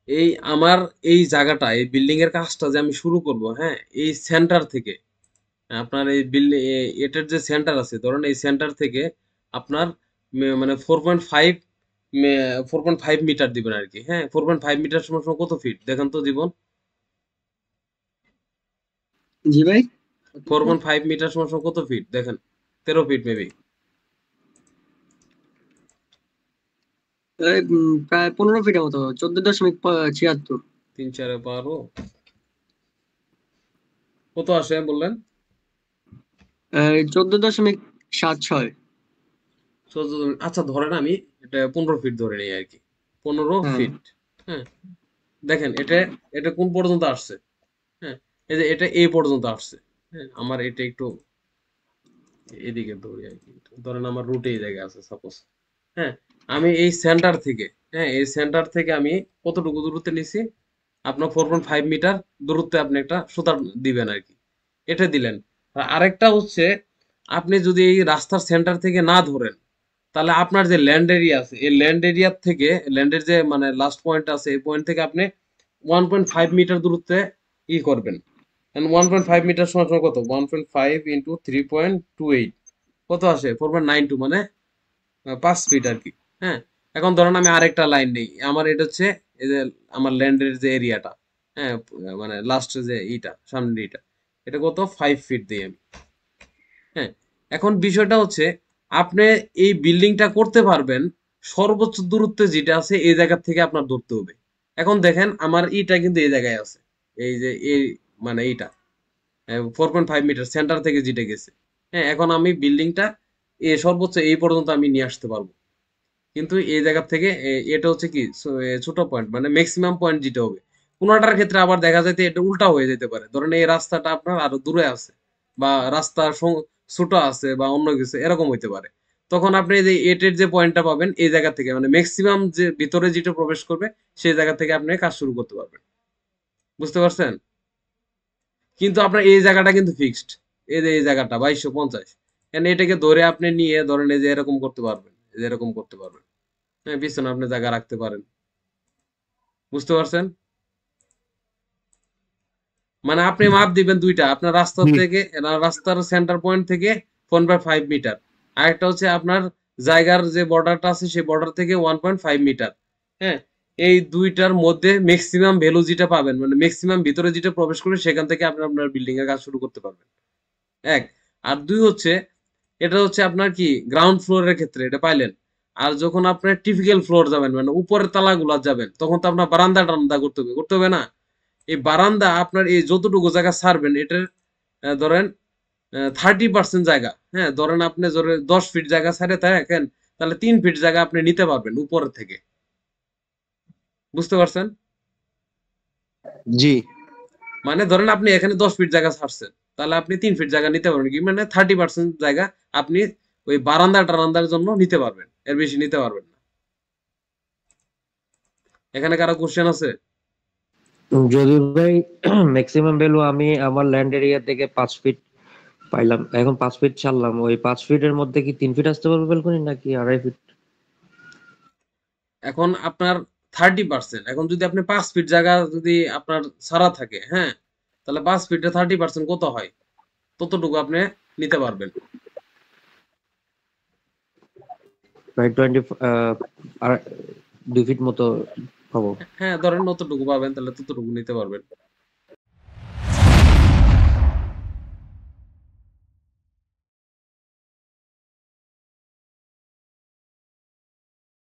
এই আমার এই জায়গাটা, এই বিল্ডিং এর কাজটা যে আমি শুরু করব, হ্যাঁ, এই সেন্টার থেকে, আপনার এই বিল্ডিং এটার যে সেন্টার আছে ধরেন এই সেন্টার থেকে আপনার মানে 4.5 মিটার দিবেন আর কি। হ্যাঁ, 4.5 মিটার সমান সমান কত ফিট দেখেন তো জীবন? জি ভাই, 4.5 মিটার সমান সমান কত ফিট দেখেন? 13 ফিট মেবি। প্রায় 15 ফিটের মতো, 14.76। 3 4 12 কত আসে বললেন? 14.76। আচ্ছা ধরেন আমি এটা 15 ফিট ধরে নিই আর কি, 15 হ্যাঁ, ফিট। হ্যাঁ, দেখেন এটা এটা কোন পর্যন্ত আসছে? হ্যাঁ, এই যে এটা এই পর্যন্ত আসছে। হ্যাঁ, আমার এটা একটু এদিকে ধরি আর কি, ধরেন আমার রুটে এই জায়গায় আছে সাপোজ। হ্যাঁ, আমি এই সেন্টার থেকে, হ্যাঁ, এই সেন্টার থেকে আমি কতটুকু দূরত্বে নিছি? আপনার 4.5 মিটার দূরত্বে আপনি একটা সুতার দিবেন আর কি, এটা দিলেন। আর আরেকটা হচ্ছে, আপনি যদি এই রাস্তার সেন্টার থেকে না ধরেন, তাহলে আপনার যে ল্যান্ড এরিয়া আছে এই ল্যান্ড এরিয়ার থেকে, ল্যান্ডের যে মানে লাস্ট পয়েন্ট আছে এই পয়েন্ট থেকে আপনি 1.5 মিটার দূরত্বে ই করবেন। 1.5 মিটার সমান সমান কত? 1.5 ইন্টু 3.28 কত আসে? 4.92 মানে 5 ফিট আর কি। হ্যাঁ, এখন ধরেন আমি আরেকটা লাইন নেই, আমার এটা হচ্ছে এই যে আমার ল্যান্ডের যে এরিয়াটা, হ্যাঁ, মানে লাস্ট যে ইটা সামনের ইটা, এটা কত? 5 ফিট দিই আমি। হ্যাঁ, এখন বিষয়টা হচ্ছে আপনি এই বিল্ডিংটা করতে পারবেন সর্বোচ্চ দূরত্বে যেটা আছে এই জায়গা থেকে আপনার ধরতে হবে। এখন দেখেন আমার ইটা কিন্তু এই জায়গায় আছে, এই যে এই মানে এইটা 4.5 মিটার সেন্টার থেকে যেটা গেছে। হ্যাঁ, এখন আমি বিল্ডিংটা সর্বোচ্চ এই পর্যন্ত আমি নিয়ে আসতে পারবো, কিন্তু এই জায়গা থেকে এটা হচ্ছে কি ছোট পয়েন্ট মানে ম্যাক্সিমাম পয়েন্ট যেটা হবে। কোনোটার ক্ষেত্রে আবার দেখা যায় যে এটা উল্টা হয়ে যেতে পারে, ধরেন এই রাস্তাটা আপনার আরো দূরে আছে বা রাস্তার ছোট আছে বা অন্য কিছু এরকম হইতে পারে, তখন আপনি এই যে এটের যে পয়েন্টটা পাবেন এই জায়গা থেকে মানে ম্যাক্সিমাম যে ভিতরে যেটা প্রবেশ করবে সেই জায়গা থেকে আপনি কাজ শুরু করতে পারবেন। বুঝতে পারছেন? কিন্তু আপনার এই জায়গাটা কিন্তু ফিক্সড, এই যে এই জায়গাটা 2250, এটাকে ধরে আপনি নিয়ে ধরেন এই যে এরকম করতে পারবেন, এই যে এরকম করতে পারবেন। হ্যাঁ, পিছনে আপনি জায়গা রাখতে পারেন। বুঝতে পারছেন? মানে আপনি মাপ দিবেন দুইটা, আপনার রাস্তা জি। থেকে রাস্তার সেন্টার পয়েন্ট থেকে 1.5 মিটার, আরেকটা হচ্ছে আপনার জায়গার যে বর্ডারটা আছে সেই বর্ডার থেকে 1.5 মিটার। হ্যাঁ, এই দুইটার মধ্যে ম্যাক্সিমাম ভ্যালু যেটা পাবেন মানে ম্যাক্সিমাম ভিতরে যেটা প্রবেশ করবে সেখান থেকে আপনি আপনার বিল্ডিং এর কাজ শুরু করতে পারবেন। এক। আর দুই হচ্ছে, এটা হচ্ছে আপনার কি গ্রাউন্ড ফ্লোরের ক্ষেত্রে এটা পাইলেন। আর যখন আপনার টিপিক্যাল ফ্লোর যাবেন মানে উপরের তালাগুলা যাবেন তখন তো আপনার বারান্দা টারান্দা করতে হবে না? এই বারান্দা আপনার এই যতটুকু জায়গা ছাড়বেন এটার ধরেন 30% জায়গা, হ্যাঁ, ধরেন আপনি ধরে 10 ফিট জায়গা ছাড়ে থাকেন, তাহলে 3 ফিট জায়গা আপনি নিতে পারবেন উপরের থেকে। বুঝতে পারছেন? জি। মানে ধরেন আপনি এখানে 10 ফিট জায়গা ছাড়ছেন, তাহলে আপনি 3 ফিট জায়গা নিতে পারবেন কি মানে 30% জায়গা আপনি ওই বারান্দা টারান্দার জন্য নিতে পারবেন, এর বেশি নিতে পারবেন না। এখানে কারো কোশ্চেন আছে? যদি ভাই ম্যাক্সিমাম ভ্যালু আমি আমার ল্যান্ড এরিয়া থেকে 5 ফিট পাইলাম, এখন 5 ফিট ছাড়লাম, ওই 5 ফিটের মধ্যে কি 3 ফিট আসতে পারবে ব্যালকনি নাকি 2.5 ফিট? এখন আপনার 30%, এখন যদি আপনি 5 ফিট জায়গা যদি আপনার ছাড়া থাকে, হ্যাঁ, তাহলে 5 ফিটে 30% কত হয়? ততটুকু আপনি নিতে পারবেন। প্রায় 20 আর 2 ফিট মতো পাবো। হ্যাঁ, ধরেন ততটুকু পাবেন তাহলে ততটুকু নিতে পারবেন।